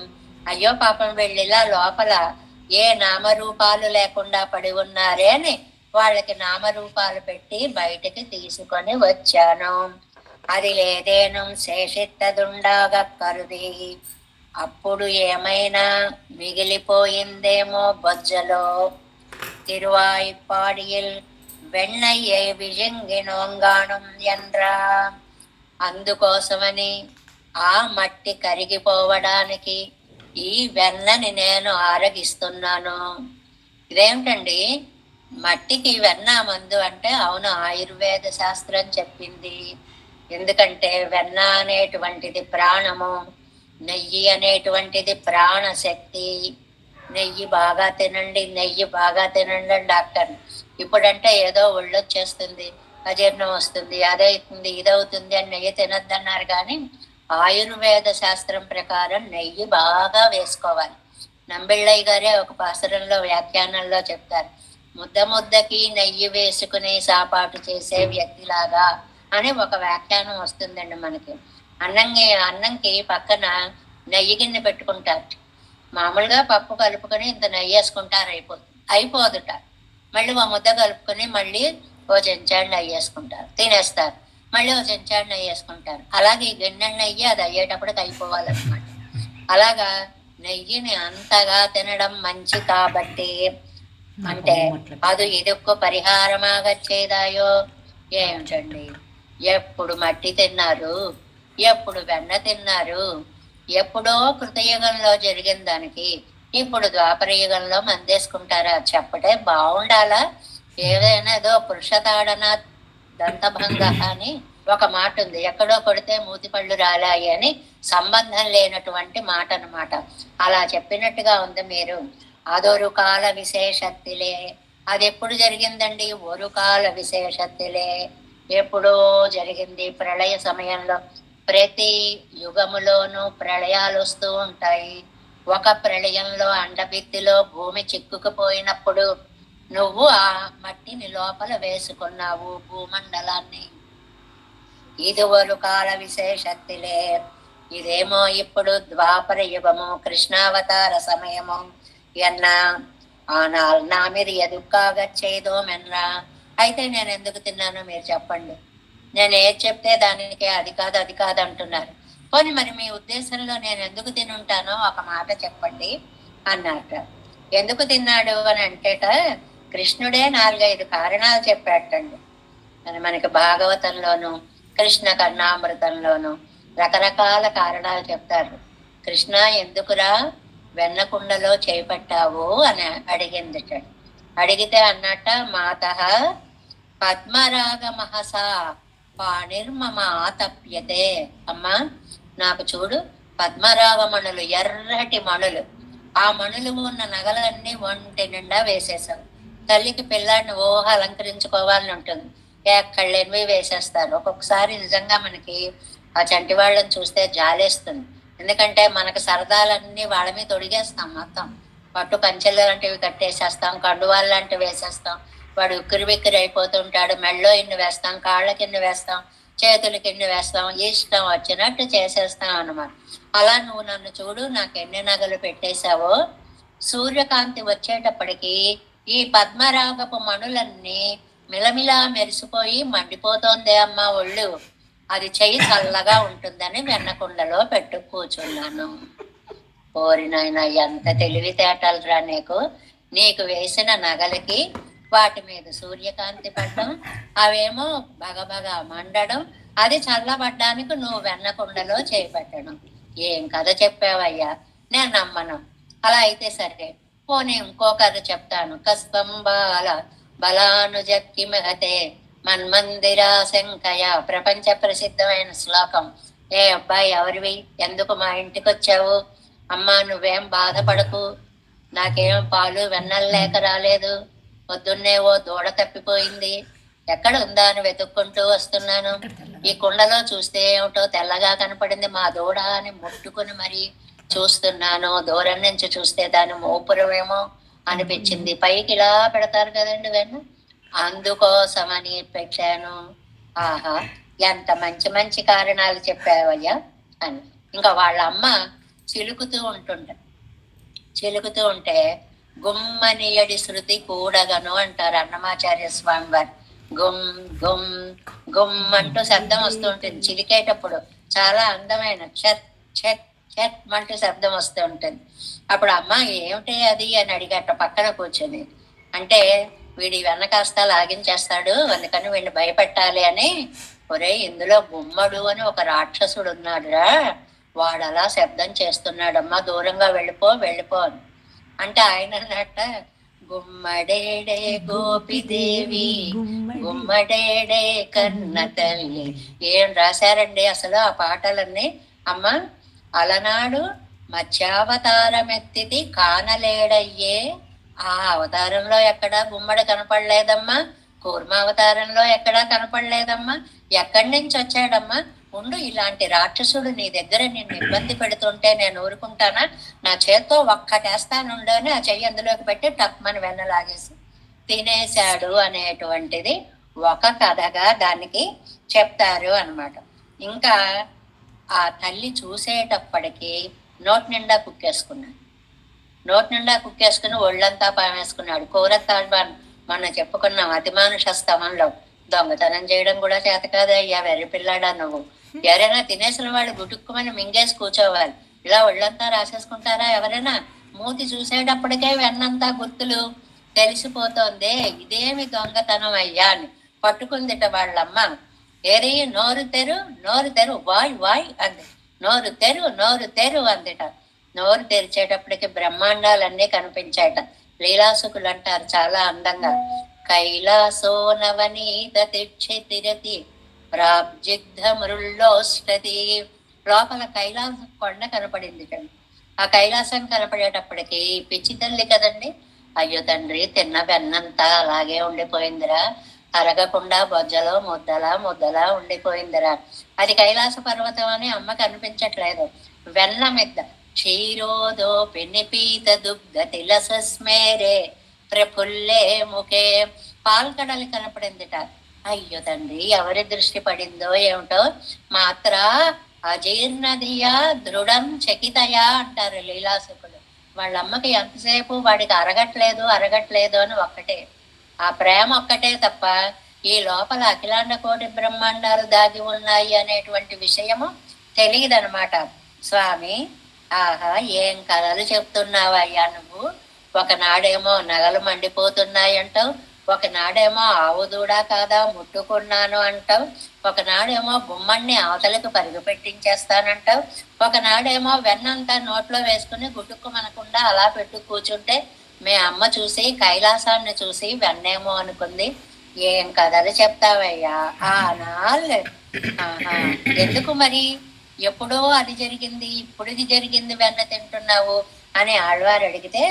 అయ్యో పాపం వెళ్ళిలా లోపల ఏ నామరూపాలు లేకుండా పడి ఉన్నారే అని వాళ్ళకి నామరూపాలు పెట్టి బయటికి తీసుకొని వచ్చాను. అది లేదేనం శేషిత్తదుండాగా కరుది. అప్పుడు ఏమైనా మిగిలిపోయిందేమో బొజ్జలో. తిరువాయిప్పాడిயில் వెన్నయ్యే విజంగినోంగాణం ఎన్రా. అందుకోసమని ఆ మట్టి కరిగిపోవడానికి ఈ వెన్నని నేను ఆరగిస్తున్నాను. ఇదేమిటండి, మట్టికి వెన్న మందు అంటే? అవును, ఆయుర్వేద శాస్త్రం చెప్పింది. ఎందుకంటే వెన్న అనేటువంటిది ప్రాణము, నెయ్యి అనేటువంటిది ప్రాణశక్తి. నెయ్యి బాగా తినండి, నెయ్యి బాగా తినండి అని డాక్టర్. ఇప్పుడంటే ఏదో ఒళ్ళొచ్చేస్తుంది, అజీర్ణం వస్తుంది, అదవుతుంది ఇదవుతుంది అని నెయ్యి తినద్దన్నారు. కానీ ఆయుర్వేద శాస్త్రం ప్రకారం నెయ్యి బాగా వేసుకోవాలి. నంబిళ్ళయ్య గారే ఒక పాసురంలో వ్యాఖ్యానంలో చెప్తారు, ముద్ద ముద్దకి నెయ్యి వేసుకుని సాపాటు చేసే వ్యక్తిలాగా అని ఒక వ్యాఖ్యానం వస్తుందండి మనకి. అన్నంకి పక్కన నెయ్యి గిన్నె పెట్టుకుంటారు. మామూలుగా పప్పు కలుపుకొని ఇంత నెయ్యి వేసుకుంటారు, అయిపోదుట. మళ్ళీ ఓ ముద్ద కలుపుకొని మళ్ళీ ఓ చెంచాడు నెయ్యి వేసుకుంటారు, తినేస్తారు. మళ్ళీ ఓ చెంచాడు నెయ్యి వేసుకుంటారు. అలాగే ఈ గిన్నె నెయ్యి అది అయ్యేటప్పటికి అయిపోవాలన్నమాట. అలాగా నెయ్యిని అంతగా తినడం మంచి కాబట్టి అంటే అది ఇదొక్క పరిహారమాగచ్చేదాయో ఏమిటండి. ఎప్పుడు మట్టి తిన్నారు, ఎప్పుడు వెన్న తిన్నారు, ఎప్పుడో కృతయుగంలో జరిగిన దానికి ఇప్పుడు ద్వాపర యుగంలో మందేసుకుంటారా? చెప్పటే బాగుండాలా? ఏదైనా ఏదో పురుషతాడన దంతభంగ అని ఒక మాట ఉంది, ఎక్కడో కొడితే మూతి పళ్ళు రాలాయి అని సంబంధం లేనటువంటి మాట అనమాట. అలా చెప్పినట్టుగా ఉంది మీరు. అదొరు కాల విశేషత్తిలే. అది ఎప్పుడు జరిగిందండి? ఒరు కాల విశేషత్తిలే, ఎప్పుడో జరిగింది. ప్రళయ సమయంలో ప్రతి యుగములోనూ ప్రళయాలు వస్తూ ఉంటాయి. ఒక ప్రళయంలో అండబిత్తిలో భూమి చిక్కుకుపోయినప్పుడు నువ్వు ఆ మట్టిని లోపల వేసుకున్నావు భూమండలాన్ని. ఇదివరు కాల విశేషత్తిలే. ఇదేమో ఇప్పుడు ద్వాపర యుగము, కృష్ణావతార సమయము ఎన్న. ஆனால் நாம் ఇది ఎదుక్కాగా చేయదో మెన్రా. అయితే నేను ఎందుకు తిన్నానో మీరు చెప్పండి. నేను ఏది చెప్తే దానికి అది కాదు అది కాదు అంటున్నారు. పోనీ మరి మీ ఉద్దేశంలో నేను ఎందుకు తినుంటానో ఒక మాట చెప్పండి అన్నట. ఎందుకు తిన్నాడు అని అంటేట కృష్ణుడే 4-5 కారణాలు చెప్పాటండి. అది మనకి భాగవతంలోను కృష్ణ కర్ణామృతంలోను రకరకాల కారణాలు చెప్తారు. కృష్ణ ఎందుకురా వెన్నకుండలో చేపట్టావు అని అడిగింది. అడిగితే అన్నట్ట మాత పద్మరాగ మహసా పాణిర్మమ ఆతప్యతే. అమ్మా నాకు చూడు, పద్మరాగ మణులు, ఎర్రటి మణులు, ఆ మణులు ఉన్న నగలన్నీ ఒంటి నిండా వేసేసావు. తల్లికి పిల్లాడిని ఓహ అలంకరించుకోవాలని ఉంటుంది, ఎక్కడలేనివి వేసేస్తారు. ఒక్కొక్కసారి నిజంగా మనకి ఆ చంటి వాళ్ళని చూస్తే జాలేస్తుంది. ఎందుకంటే మనకు సరదాలన్నీ వాళ్ళ మీద తొడిగేస్తాం. మొత్తం పట్టు పంచెలు లాంటివి కట్టేసేస్తాం, కండువాళ్ళు లాంటివి వేసేస్తాం. వాడు ఉక్కిరి బిక్కిరి అయిపోతుంటాడు. మెళ్ళో ఇన్ని వేస్తాం, కాళ్ళకి ఇన్ని వేస్తాం, చేతులకి ఇన్ని వేస్తాం, ఇష్టం వచ్చినట్టు చేసేస్తాం అన్నమాట. అలా నువ్వు నన్ను చూడు, నాకు ఎన్ని నగలు పెట్టేశావో. సూర్యకాంతి వచ్చేటప్పటికి ఈ పద్మరాగపు మణులన్నీ మిలమిలా మెరిసిపోయి మండిపోతోందే అమ్మా ఒళ్ళు. అది చెయ్యి చల్లగా ఉంటుందని వెన్నకుండలో పెట్టు కూర్చున్నాను. ఓరినాయన ఎంత తెలివితేటలురా నీకు. నీకు వేసిన నగలకి వాటి మీద సూర్యకాంతి పడడం, అవేమో బగబగా మండడం, అది చల్లబడ్డానికి నువ్వు వెన్నకుండలో చేపట్టడం. ఏం కథ చెప్పావయ్యా, నేను నమ్మను. అలా అయితే సరే, పోనీ ఇంకో కథ చెప్తాను. కస్తం బాల బలానుజక్కి మహతే మన్మందిరా శంకయ. ప్రపంచ ప్రసిద్ధమైన శ్లోకం. ఏ అబ్బాయి ఎవరివి, ఎందుకు మా ఇంటికి వచ్చావు? అమ్మా నువ్వేం బాధపడకు, నాకేం పాలు వెన్నెల లేక రాలేదు. పొద్దున్నే ఓ దూడ తప్పిపోయింది, ఎక్కడ ఉందా అని వెతుక్కుంటూ వస్తున్నాను. ఈ కుండలో చూస్తే ఏమిటో తెల్లగా కనపడింది మా దూడ అని ముట్టుకుని మరి చూస్తున్నాను. దూరం నుంచి చూస్తే దాని మోపురమేమో అనిపించింది. పైకి ఇలా పెడతారు కదండి వెన్న, అందుకోసమని పెట్టాను. ఆహా ఎంత మంచి మంచి కారణాలు చెప్పావయ్యా అని. ఇంకా వాళ్ళ అమ్మ చిలుకుతూ ఉంటే గుమ్మనియడి శృతి కూడగను అంటారు అన్నమాచార్య స్వామి వారు. గుమ్ గుమ్ గుమ్ అంటూ శబ్దం వస్తూ ఉంటుంది చిలికేటప్పుడు. చాలా అందమైన చెట్ చెట్ చెట్ అంటూ శబ్దం వస్తూ ఉంటుంది. అప్పుడు అమ్మ ఏమిటి అది అని అడిగట పక్కన కూర్చొని. అంటే వీడి వెన్న కాస్త లాగించేస్తాడు, అందుకని వీడిని భయపెట్టాలి అని. ఒరే ఇందులో గుమ్మడు అని ఒక రాక్షసుడు ఉన్నాడురా, వాడు అలా శబ్దం చేస్తున్నాడమ్మా, దూరంగా వెళ్ళిపో వెళ్ళిపో అని. అంటే ఆయన అన్నట్ట గుమ్మడేడే గోపిదేవి గుమ్మడేడే కన్న తల్లి. ఏం రాశారండి అసలు ఆ పాటలన్నీ. అమ్మ అలనాడు మత్స్యావతారమెత్తిది కానలేడయ్యే. ఆ అవతారంలో ఎక్కడా గుమ్మడి కనపడలేదమ్మా, కూర్మావతారంలో ఎక్కడా కనపడలేదమ్మా. ఎక్కడి నుంచి వచ్చాడమ్మా? ఉండు, ఇలాంటి రాక్షసుడు నీ దగ్గర నిన్ను ఇబ్బంది పెడుతుంటే నేను ఊరుకుంటానా? నా చేత్తో ఒక్కటేస్తానుండని ఆ చెయ్యి అందులోకి పెట్టి టక్మని వెన్నలాగేసి తినేశాడు అనేటువంటిది ఒక కథగా దానికి చెప్తారు అన్నమాట. ఇంకా ఆ తల్లి చూసేటప్పటికి నోటి నిండా కుక్కేసుకుని ఒళ్ళంతా పామేసుకున్నాడు. కూరతాడు మొన్న చెప్పుకున్నాం అతిమానుష స్తమంలో. దొంగతనం చేయడం కూడా చేత కాదయ్యా, వెర్రి పిల్లాడా నువ్వు. ఎవరైనా తినేసిన వాళ్ళు గుటుక్కుమని మింగేసి కూర్చోవాలి, ఇలా ఒళ్ళంతా రాసేసుకుంటారా ఎవరైనా? మూతి చూసేటప్పటికే వెన్నంతా గుర్తులు తెలిసిపోతోంది. ఇదేమి దొంగతనం అయ్యా అని పట్టుకుందిట వాళ్ళమ్మ. ఏరి నోరు తెరు వాయ్ వాయ్ అంది. నోరు తెరు అందిట. నోరు తెరిచేటప్పటికి బ్రహ్మాండాలన్నీ కనిపించాయట. లీలాసుకులు అంటారు చాలా అందంగా. కైలాసో నవనీత తిరతి ప్రాబ్జిగ్ధ మృల్లోష్టతి. లోపల కైలాస కొండ కనపడింది కండి. ఆ కైలాసం కనపడేటప్పటికి పిచ్చి తల్లి కదండి, అయ్యో తండ్రి తిన్న వెన్నంతా అలాగే ఉండిపోయిందిరా, అరగకుండా బొజ్జలో ముద్దలా ఉండిపోయిందిరా. అది కైలాస పర్వతం అని అమ్మ కనిపించట్లేదు. వెన్న మిద్ద క్షీరోదో పినిపీత దుగ్ధ తిలసస్మేరే ప్రఫుల్లే ముఖే, పాల్కడలి కనపడిందిట. అయ్యో తండ్రి, ఎవరి దృష్టి పడిందో ఏమిటో, మాత్ర అజీర్ణదియా దృఢం చకితయా అంటారు లీలాసుకులు. వాళ్ళమ్మకి ఎంతసేపు వాడికి అరగట్లేదు అరగట్లేదు అని ఒక్కటే, ఆ ప్రేమ ఒక్కటే తప్ప ఈ లోపల అఖిలాండ కోటి బ్రహ్మాండాలు దాగి ఉన్నాయి అనేటువంటి విషయము తెలియదనమాట. స్వామి, ఆహా ఏం కథలు చెప్తున్నావయ్యా నువ్వు. ఒకనాడేమో నగలు మండిపోతున్నాయంటావు, ఒకనాడేమో ఆవు దూడ కాదా ముట్టుకున్నాను అంటావు, ఒకనాడేమో గుమ్మడిని అవతలకు పరుగు పెట్టించేస్తానంటావు, ఒకనాడేమో వెన్నంతా నోట్లో వేసుకుని గుట్టుకుమనకుండా అలా పెట్టు కూర్చుంటే మీ అమ్మ చూసి కైలాసాన్ని చూసి వెన్నేమో అనుకుంది. ఏం కథలు చెప్తావయ్యా ఆనాళ్ళు. ఆహా, ఎందుకు మరి ఎప్పుడో అది జరిగింది ఇప్పుడు ఇది జరిగింది వెన్న తింటున్నావు అని ఆళ్వారు అడిగితే,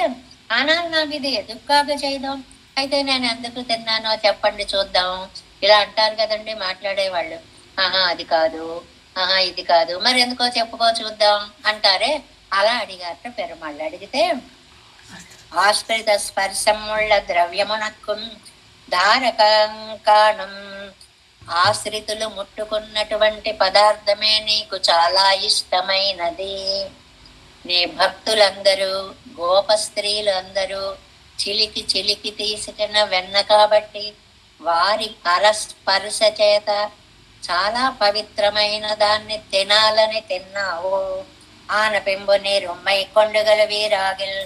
ఆనాడు నాకు ఇది ఎదుక్కాగా చేయదాం, అయితే నేను ఎందుకు తిన్నానో చెప్పండి చూద్దాం, ఇలా అంటారు కదండి మాట్లాడేవాళ్ళు. ఆహా అది కాదు, ఆహా ఇది కాదు, మరి ఎందుకో చెప్పుకో చూద్దాం అంటారే, అలా అడిగారట పెరుమాళ్ళు. అడిగితే ఆశ్రిత స్పర్శముళ్ళ ద్రవ్యమునకు ధారకంకాణం, ఆశ్రితులు ముట్టుకున్నటువంటి పదార్థమే నీకు చాలా ఇష్టమైనది. నీ భక్తులందరూ గోప స్త్రీలు అందరూ చిలికి చిలికి తీసుకున్న వెన్న కాబట్టి వారి పరస్పర్శ చేత చాలా పవిత్రమైన దాన్ని తినాలని తిన్నావు. ఆనపెంబు నీరు మై కొండుగల వీరాగిల్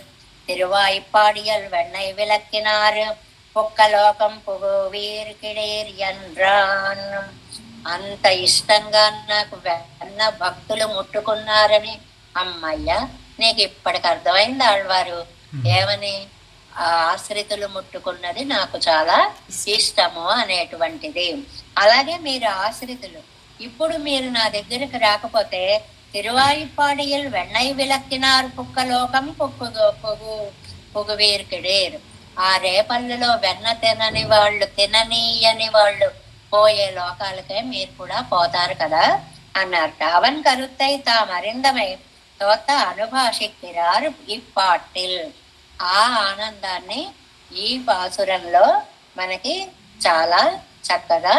తిరువాయిపాడియల్ వెన్నై విలక్కినారు పొక్కలోకం పుగు వీరికిడేర్ ఎన్రాన్. అంత ఇష్టంగా నాకు వెన్న భక్తులు ముట్టుకున్నారని, అమ్మయ్య నీకు ఇప్పటికి అర్థమైంది ఆళ్వారు ఏమని, ఆ ఆశ్రితులు ముట్టుకున్నది నాకు చాలా ఇష్టము అనేటువంటిది. అలాగే మీరు ఆశ్రితులు ఇప్పుడు మీరు నా దగ్గరికి రాకపోతే తిరువాయిపాడియల్ వెన్నై విలక్కినారు పుక్కలోకం పొగువీర్కిడేరు, ఆ రేపల్లిలో వెన్న తినని వాళ్ళు తిననీయని వాళ్ళు పోయే లోకాలకే మీరు కూడా పోతారు కదా అన్నారు. అవన్ కరుత్తై తామరిందమై తోత అనుభాషిక్కిరారు ఇప్పాటిల్. ఆ ఆనందాన్ని ఈ పాసురంలో మనకి చాలా చక్కగా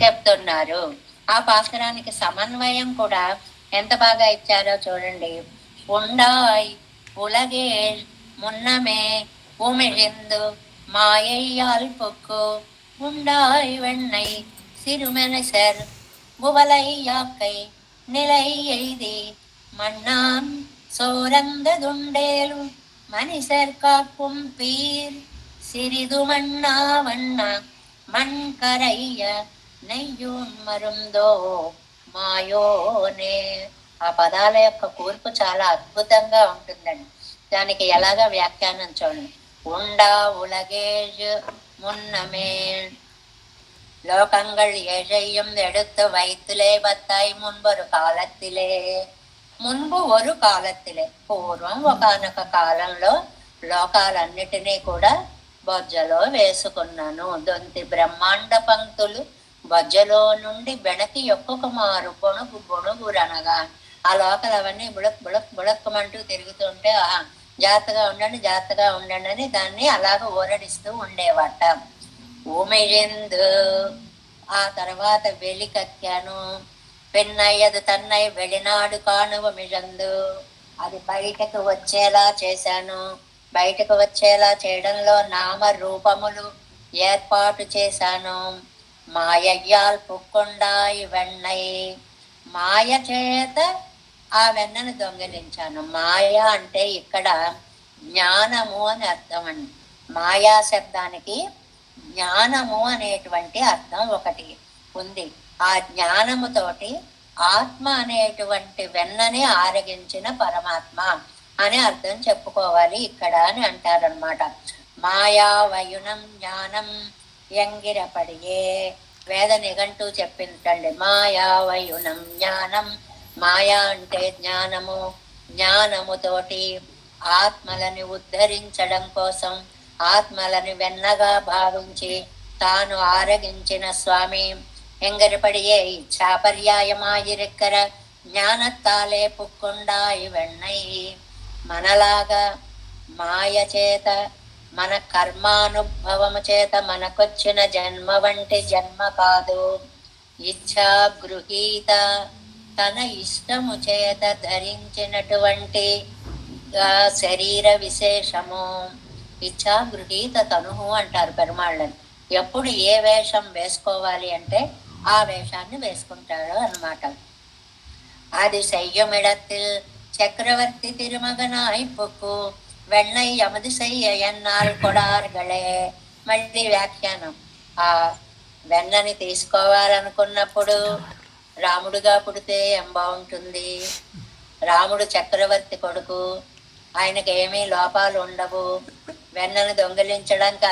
చెప్తున్నారు. ఆ పాసురానికి సమన్వయం కూడా ఎంత బాగా ఇచ్చారో చూడండి. ఉండాయ్ ఉలగే మున్నమే உமிழ்ந்து மாயையால் பொக்கு உண்டாய் வெண்ணை சிறுமெனசர் புவலை யாக்கை நிலை எய்தி மண்ணான் சோரந்ததுண்டேலும் மனிதர் காக்கும் பீர் சிறிது மண்ணா வண்ணா మణ్ కరయ్య నెయ్యూన్ మరుందో మాయోనే. ఆ పదాల యొక్క కూర్పు చాలా అద్భుతంగా ఉంటుందండి. దానికి ఎలాగా వ్యాఖ్యానం చూడండి. உண்டா உலகேழு முன்னமே லோகங்கள் ஏழையும் எடுத்து வைத்துலே பத்தாய் முன்பொரு కాలத்திலே. మున్పు ஒரு కాలத்திலே, పూర్వం ఒకనొక కాలంలో లోకాలన్నిటినీ కూడా బొజ్జలో వేసుకున్నాను. దొంతి బ్రహ్మాండ పంక్తులు బొజ్జలో నుండి బెణకి ఒక్కొక్క మారు బొణుగు బొణుగురనగా, ఆ లోకలు అవన్నీ బుడక్ బుడక్ బుడక్కమంటూ తిరుగుతుంటే జాగ్రత్తగా ఉండండి జాగ్రత్తగా ఉండండి అని దాన్ని అలాగ ఊరడిస్తూ ఉండేవాట. ఊమిజెందు, ఆ తర్వాత వెలికక్కాను. పెన్నయ్యదు తన్నయ్య వెళ్ళినాడు కానువ మిజందు, అది బయటకు వచ్చేలా చేశాను. బయటకు వచ్చేలా చేయడంలో నామ రూపములు ఏర్పాటు చేశాను. మాయయ్యాల్ పుక్కొండాయి వెన్నై, మాయ చేత ఆ వెన్నను దొంగిలించాను. మాయ అంటే ఇక్కడ జ్ఞానము అని అర్థం అండి. మాయా శబ్దానికి జ్ఞానము అనేటువంటి అర్థం ఒకటి ఉంది. ఆ జ్ఞానముతోటి ఆత్మ అనేటువంటి వెన్నని ఆరగించిన పరమాత్మ అని అర్థం చెప్పుకోవాలి ఇక్కడ అని అంటారనమాట. మాయా వయునం జ్ఞానం ఎంగిరపడియే, వేద నిఘంటూ చెప్పిందండి. మాయా వయునం జ్ఞానం, మాయా అంటే జ్ఞానము. జ్ఞానముతోటి ఆత్మలని ఉద్ధరించడం కోసం ఆత్మలని వెన్నగా భావించి తాను ఆరగించిన స్వామి ఎంగరిపడియే ఇచ్చాపర్యాయమాయిరెక్కర జ్ఞానత్తాలే పుక్కొండాయి వెన్నై. మనలాగా మాయ చేత మన కర్మానుభవము చేత మనకొచ్చిన జన్మ వంటి జన్మ కాదు. ఇచ్ఛా గృహీత, తన ఇష్టము చేత ధరించినటువంటి శరీర విశేషము. ఇచ్ఛా గృహీత తనుహు అంటారు పెరుమాళ్ళని. ఎప్పుడు ఏ వేషం వేసుకోవాలి అంటే ఆ వేషాన్ని వేసుకుంటాడు అన్నమాట. అది செய்யுமிடத்தில் చక్రవర్తి తిరుమగనాయి పొక్కు వెన్నై యమది செய்ய ఎన్నాల్ కొడార్గళే. మళ్ళీ వ్యాఖ్యానం. ఆ వెన్నని తీసుకోవాలనుకున్నప్పుడు రాముడుగా పుడితే ఏం బాగుంటుంది. రాముడు చక్రవర్తి కొడుకు, ఆయనకి ఏమీ లోపాలు ఉండవు. వెన్నను దొంగిలించడానికి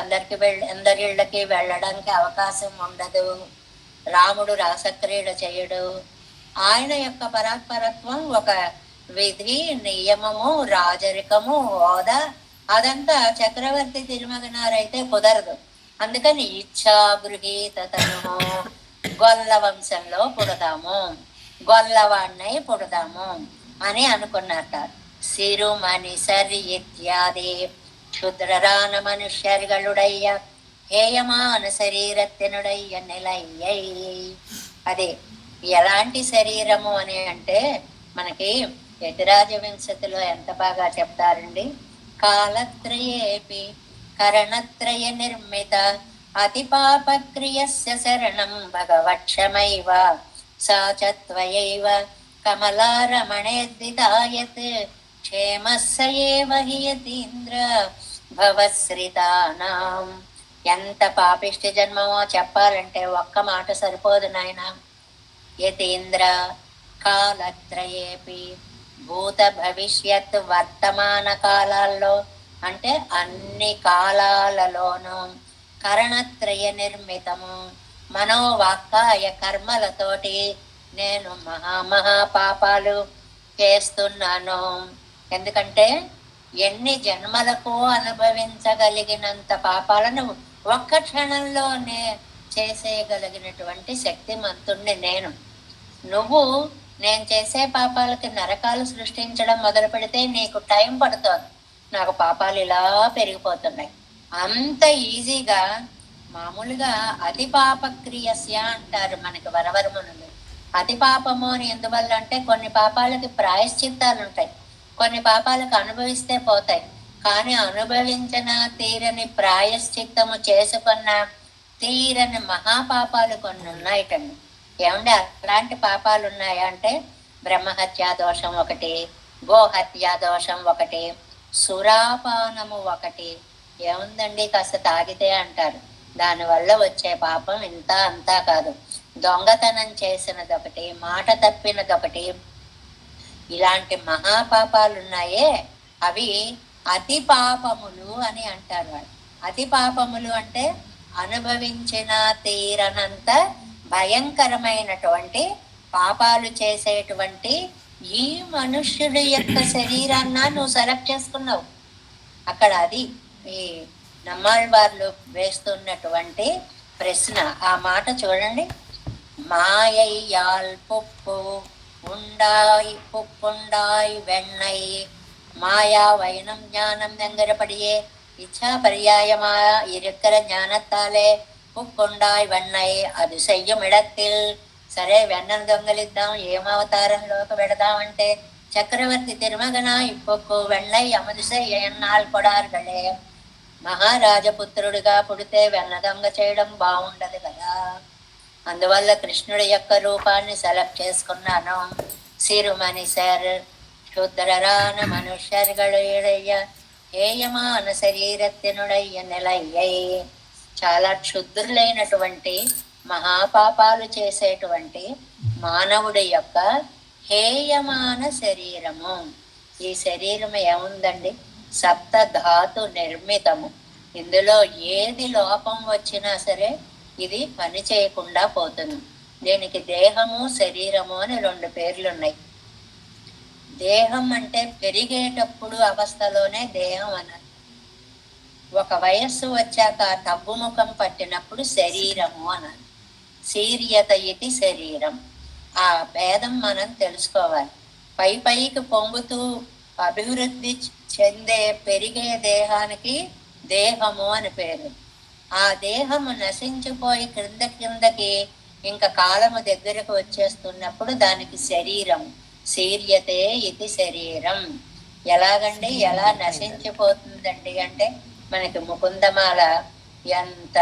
అందరిళ్ళకి వెళ్ళడానికి అవకాశం ఉండదు. రాముడు రాసక్రీడ చేయడు. ఆయన యొక్క పరాత్పరత్వం ఒక విధి, నియమము, రాజరికము, హోదా, అదంతా చక్రవర్తి తిరుమగనారైతే కుదరదు. అందుకని ఇచ్ఛా గృహీత తను, గొల్ల వంశంలో పుడదాము, గొల్లవాణ్ణై పుడదాము అని అనుకున్నట్ట. సిరుమణి సరి ఇత్యాది క్షుద్రరాన మనుష్యర్గళుడయ్య హేయమాన శరీరత్తినుడయ్య నిలయ్యై. అదే ఎలాంటి శరీరము అని అంటే మనకి యతిరాజ వింశతిలో ఎంత బాగా చెప్తారండి. కాలత్రయేపి కరణత్రయ నిర్మిత అతి పాపక్రియస్య శరణం భగవక్షమైవ సాచత్వయైవ కమలారమణేద్వితాయత్ క్షేమస్సయేవ హి యతీంద్ర భవశ్రితానాం. ఎంత పాపిష్టి జన్మమో చెప్పాలంటే ఒక్క మాట సరిపోదు నాయన. యతీంద్ర కాలత్రయేపి, భూత భవిష్యత్ వర్తమాన కాలాల్లో అంటే అన్ని కాలాలలోనూ, కరణత్రయ నిర్మితము మనోవాక్కాయ కర్మలతోటి నేను మహా పాపాలు చేస్తున్నాను. ఎందుకంటే ఎన్ని జన్మలకు అనుభవించగలిగినంత పాపాలను ఒక్క క్షణంలోనే చేసేయగలిగినటువంటి శక్తిమంతుణ్ణి నేను. నువ్వు నేను చేసే పాపాలకి నరకాలు సృష్టించడం మొదలు పెడితే నీకు టైం పడుతుంది. నాకు పాపాలు ఇలా పెరిగిపోతున్నాయి. అంత ఈజీగా మామూలుగా అతి పాపక్రియస్య అంటారు మనకి వరవరమునులు. అతి పాపము అని ఎందువల్ల అంటే కొన్ని పాపాలకి ప్రాయశ్చిత్తాలు ఉంటాయి, కొన్ని పాపాలకు అనుభవిస్తే పోతాయి. కానీ అనుభవించిన తీరని ప్రాయశ్చిత్తము చేసుకున్న తీరని మహాపాపాలు కొన్ని ఉన్నాయిటండి. ఏమంటే అలాంటి పాపాలు ఉన్నాయా అంటే బ్రహ్మహత్యా దోషం ఒకటి, గోహత్యా దోషం ఒకటి, సురాపానము ఒకటి. ఏముందండి కాస్త తాగితే అంటారు, దానివల్ల వచ్చే పాపం ఇంత అంతా కాదు. దొంగతనం చేసినదొకటి, మాట తప్పినదొకటి, ఇలాంటి మహాపాపాలు ఉన్నాయే అవి అతి పాపములు అని అంటారు వాళ్ళు. అతి పాపములు అంటే అనుభవించిన తీరనంత భయంకరమైనటువంటి పాపాలు చేసేటువంటి ఈ మనుష్యుడి యొక్క శరీరాన్న నువ్వు సెలెక్ట్ చేసుకున్నావు. అక్కడ అది ఈ నమ్మాళ్ళవార్లు వేస్తున్నటువంటి ప్రశ్న. ఆ మాట చూడండి. మాయయ్యాల్ పుప్పు ఉండాయి పుప్పుండాయి వెన్నై మాయా వైనం ஞானம் దగ్గరపడియే ఇచ్చా పర్యాయమా ఇరుక్కర ஞானத்தாலே పుప్పుండాయి వెన్నై అది చెయ్యమిడత్తిల్. సరే వెన్నను దొంగలిద్దాం, ఏమవతారంలోకి పెడదామంటే చక్రవర్తి తిరుమగన ఇప్పొక్కు వెన్నై అమదిసై ఎన్నాళ్ళు కొడార్గళే. మహారాజపుత్రుడిగా పుడితే వెన్న దొంగ చేయడం బాగుండదు కదా. అందువల్ల కృష్ణుడి యొక్క రూపాన్ని సెలెక్ట్ చేసుకున్నాను. సిరుమణి సర్ క్షుద్రరాన మనుష్యర్గళయ్య హేయమాన శరీరత్తినుడయ్య నిలయ్యై. చాలా క్షుద్రులైనటువంటి మహాపాపాలు చేసేటువంటి మానవుడి యొక్క హేయమాన శరీరము. ఈ శరీరం ఏముందండి, సప్తధాతు నిర్మితము. ఇందులో ఏది లోపం వచ్చినా సరే ఇది పని చేయకుండా పోతుంది. దీనికి దేహము శరీరము అని రెండు పేర్లు ఉన్నాయి. దేహం అంటే పెరిగేటప్పుడు అవస్థలోనే దేహం అన్నారు. ఒక వయస్సు వచ్చాక తగ్గుముఖం పట్టినప్పుడు శరీరము అన్నారు. శీర్యత ఇది శరీరం. ఆ భేదం మనం తెలుసుకోవాలి. పైకి పొంగుతూ అభివృద్ధి చెందే పెరిగే దేహానికి దేహము అని పేరు. ఆ దేహము నశించిపోయి కిందకి ఇంకా కాలము దగ్గరకు వచ్చేస్తున్నప్పుడు దానికి శరీరం, శీర్యతే ఇది శరీరం. ఎలాగండి, ఎలా నశించిపోతుందండి అంటే మనకి ముకుందమాల ఎంత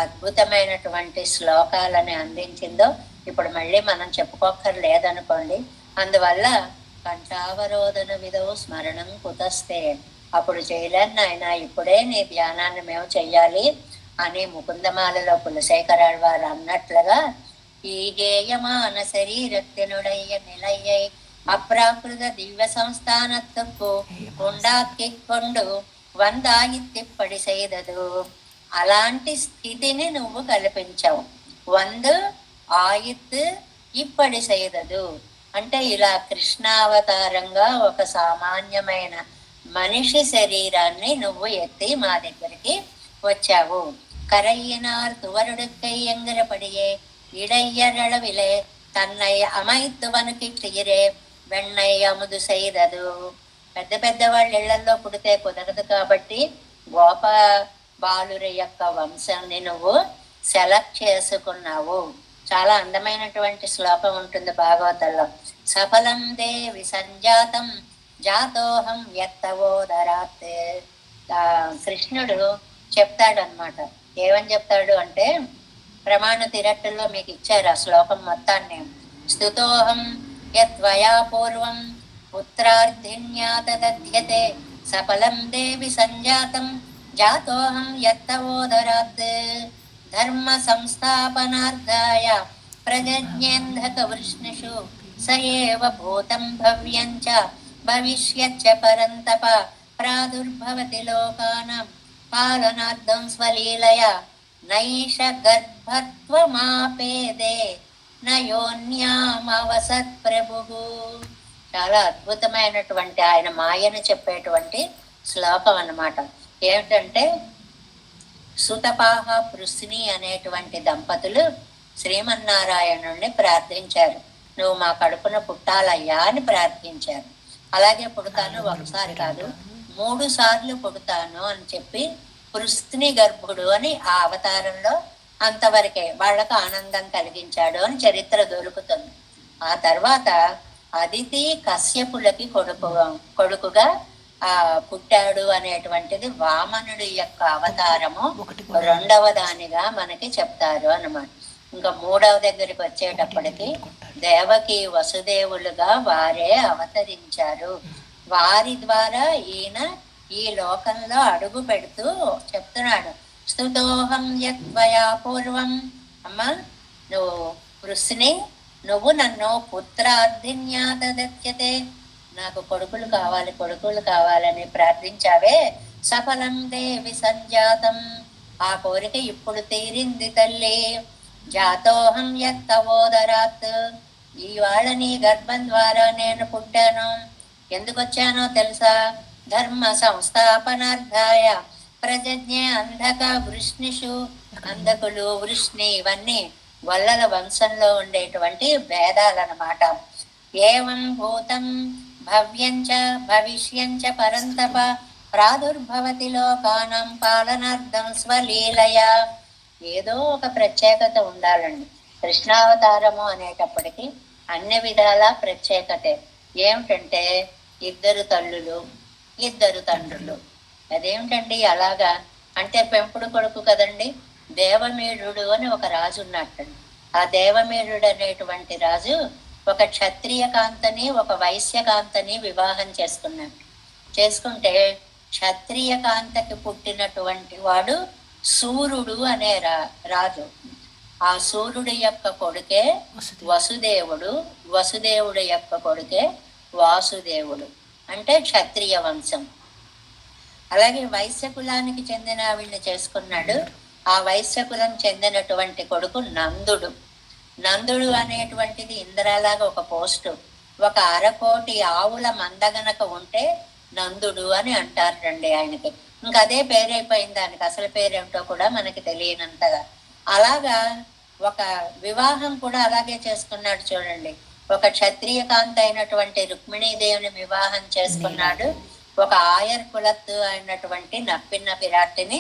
అద్భుతమైనటువంటి శ్లోకాలని అందించిందో ఇప్పుడు మళ్ళీ మనం చెప్పుకోక్కర్లేదనుకోండి. అందువల్ల కంఠావరోధన విధవు స్మరణం కుతస్తే, అప్పుడు చేయలేను నాయన, ఇప్పుడే నీ ధ్యానాన్ని మేము చెయ్యాలి అని ముకుందమాలలో కులశేఖరాడు వారు అన్నట్లుగా ఈ గేయమాన శరీరత్యనుడయ్య నిలయ్యై అప్రాకృత దివ్య సంస్థానத்துக்கு ఉండాకి కొండు వందాయిత్తిప్పడి செய்தது. అలాంటి స్థితిని నువ్వు కల్పించావు. వందు ఆయిత్ ఇప్పటి చేయదదు అంటే ఇలా కృష్ణావతారంగా ఒక సామాన్యమైన మనిషి శరీరాన్ని నువ్వు ఎత్తి మా దగ్గరికి వచ్చావు. కరయ్యనార్ తువరుడుకై ఎంగరపడియే ఇడయ్యరళవిలే తన్నయ్య అమైత్తువనికి క్లియరే వెన్నయ్య అముదు செய்தது. పెద్ద పెద్ద వాళ్ళ ఇళ్లలో పుడితే కుదరదు కాబట్టి గోప బాలుర యొక్క వంశాన్ని నువ్వు సెలెక్ట్ చేసుకున్నావు. చాలా అందమైనటువంటి శ్లోకం ఉంటుంది భాగవతంలో. సఫలం దేవి సంజాతం జాతోహం ఎత్తవోదరాత్. కృష్ణుడు చెప్తాడనమాట. ఏమని చెప్తాడు అంటే, ప్రమాణ తిరట్టుల్లో మీకు ఇచ్చారు ఆ శ్లోకం మొత్తాన్ని. స్తుతోహం యత్వయా పూర్వం పుత్రార్థిన్యాత దధ్యతే సఫలం దేవి సంజాతం జాతోహం యత్తవోదరాత్. ధర్మ సంస్థాపనార్థాయ ప్రజజ్ఞేంధక వృష్ణిషు సయేవ భూతం భవ్యం చ భవిష్యచ్చ పరంతప ప్రాదుర్భవతి లోకానాం పాలనార్థం స్వలీలయ నైష గర్భత్వమాపేదే నయోన్యామవసత్ ప్రభువు. చాలా అద్భుతమైనటువంటి ఆయన మాయను చెప్పేటువంటి శ్లోకం అన్నమాట. ఏమిటంటే, సుతపాహ పృశ్ని అనేటువంటి దంపతులు శ్రీమన్నారాయణుణ్ణి ప్రార్థించారు. నువ్వు మా కడుపున పుట్టాలయ్యా అని ప్రార్థించారు. అలాగే పుడతాను, ఒకసారి కాదు 3 సార్లు పుడతాను అని చెప్పి పృశ్ని గర్భుడు అని ఆ అవతారంలో అంతవరకే వాళ్ళకు ఆనందం కలిగించాడు అని చరిత్ర దొరుకుతుంది. ఆ తర్వాత అదితి కశ్యపులకి కొడుకుగా పుట్టాడు అనేటువంటిది వామనుడి యొక్క అవతారము 2వ దానిగా మనకి చెప్తారు అన్నమాట. ఇంకా 3వ దగ్గరికి వచ్చేటప్పటికి దేవకి వసుదేవులుగా వారే అవతరించారు. వారి ద్వారా ఈయన ఈ లోకంలో అడుగు పెడుతూ చెప్తున్నాడు. స్తుతోహం యత్వయా పూర్వం. అమ్మా, నువ్వు వృష్ణి, నువ్వు నన్ను పుత్రార్థిన్యాత దత్యతే, నాకు కొడుకులు కావాలని ప్రార్థించావే. సఫలం దేవి సంజాతం, ఆ కోరిక ఇప్పుడు తీరింది తల్లి. జాతోహం యత్తవోదరాత్, ఇవాళ నీ గర్భం ద్వారా నేను పుట్టాను. ఎందుకు వచ్చానో తెలుసా? ధర్మ సంస్థాపనార్థాయ ప్రజజ్ఞ అంధక వృష్ణిషు. అంధకులు, వృష్ణి ఇవన్నీ గొల్లల వంశంలో ఉండేటువంటి భేదాలన్నమాట. ఏవం భూతం భవ్యంచ భవిష్యంచ పరంతప ప్రాదుర్భవతి లోకానం పాలనార్థం స్వలీలయ. ఏదో ఒక ప్రత్యేకత ఉండాలండి. కృష్ణావతారము అనేటప్పటికీ అన్ని విధాల ప్రత్యేకతే. ఏమిటంటే 2 తల్లులు 2 తండ్రులు. అదేమిటండి అలాగా అంటే, పెంపుడు కొడుకు కదండి. దేవమేఢుడు అని ఒక రాజు ఉన్నట్టండి. ఆ దేవమేఢుడు అనేటువంటి రాజు ఒక క్షత్రియ కాంతని ఒక వైశ్య కాంతని వివాహం చేసుకుంటే క్షత్రియ కాంతకి పుట్టినటువంటి వాడు సూర్యుడు అనే రాజు. ఆ సూర్యుడి యొక్క కొడుకే వసుదేవుడు, వసుదేవుడు యొక్క కొడుకే వాసుదేవుడు, అంటే క్షత్రియ వంశం. అలాగే వైశ్య కులానికి చెందిన వీళ్ళని చేసుకున్నాడు. ఆ వైశ్య కులం చెందినటువంటి కొడుకు నందుడు. నందుడు అనేటువంటిది ఇంద్రాలాగా ఒక పోస్టు. ఒక 1/2 కోటి ఆవుల మందగనక ఉంటే నందుడు అని అంటారండి ఆయనకి. ఇంకా అదే పేరైపోయింది. దానికి అసలు పేరేమిటో కూడా మనకి తెలియనంతగా. అలాగా ఒక వివాహం కూడా అలాగే చేసుకున్నాడు చూడండి. ఒక క్షత్రియ కాంత అయినటువంటి రుక్మిణీదేవిని వివాహం చేసుకున్నాడు. ఒక ఆయర్ కులత్తు అయినటువంటి నప్పిన్న పిరాట్టిని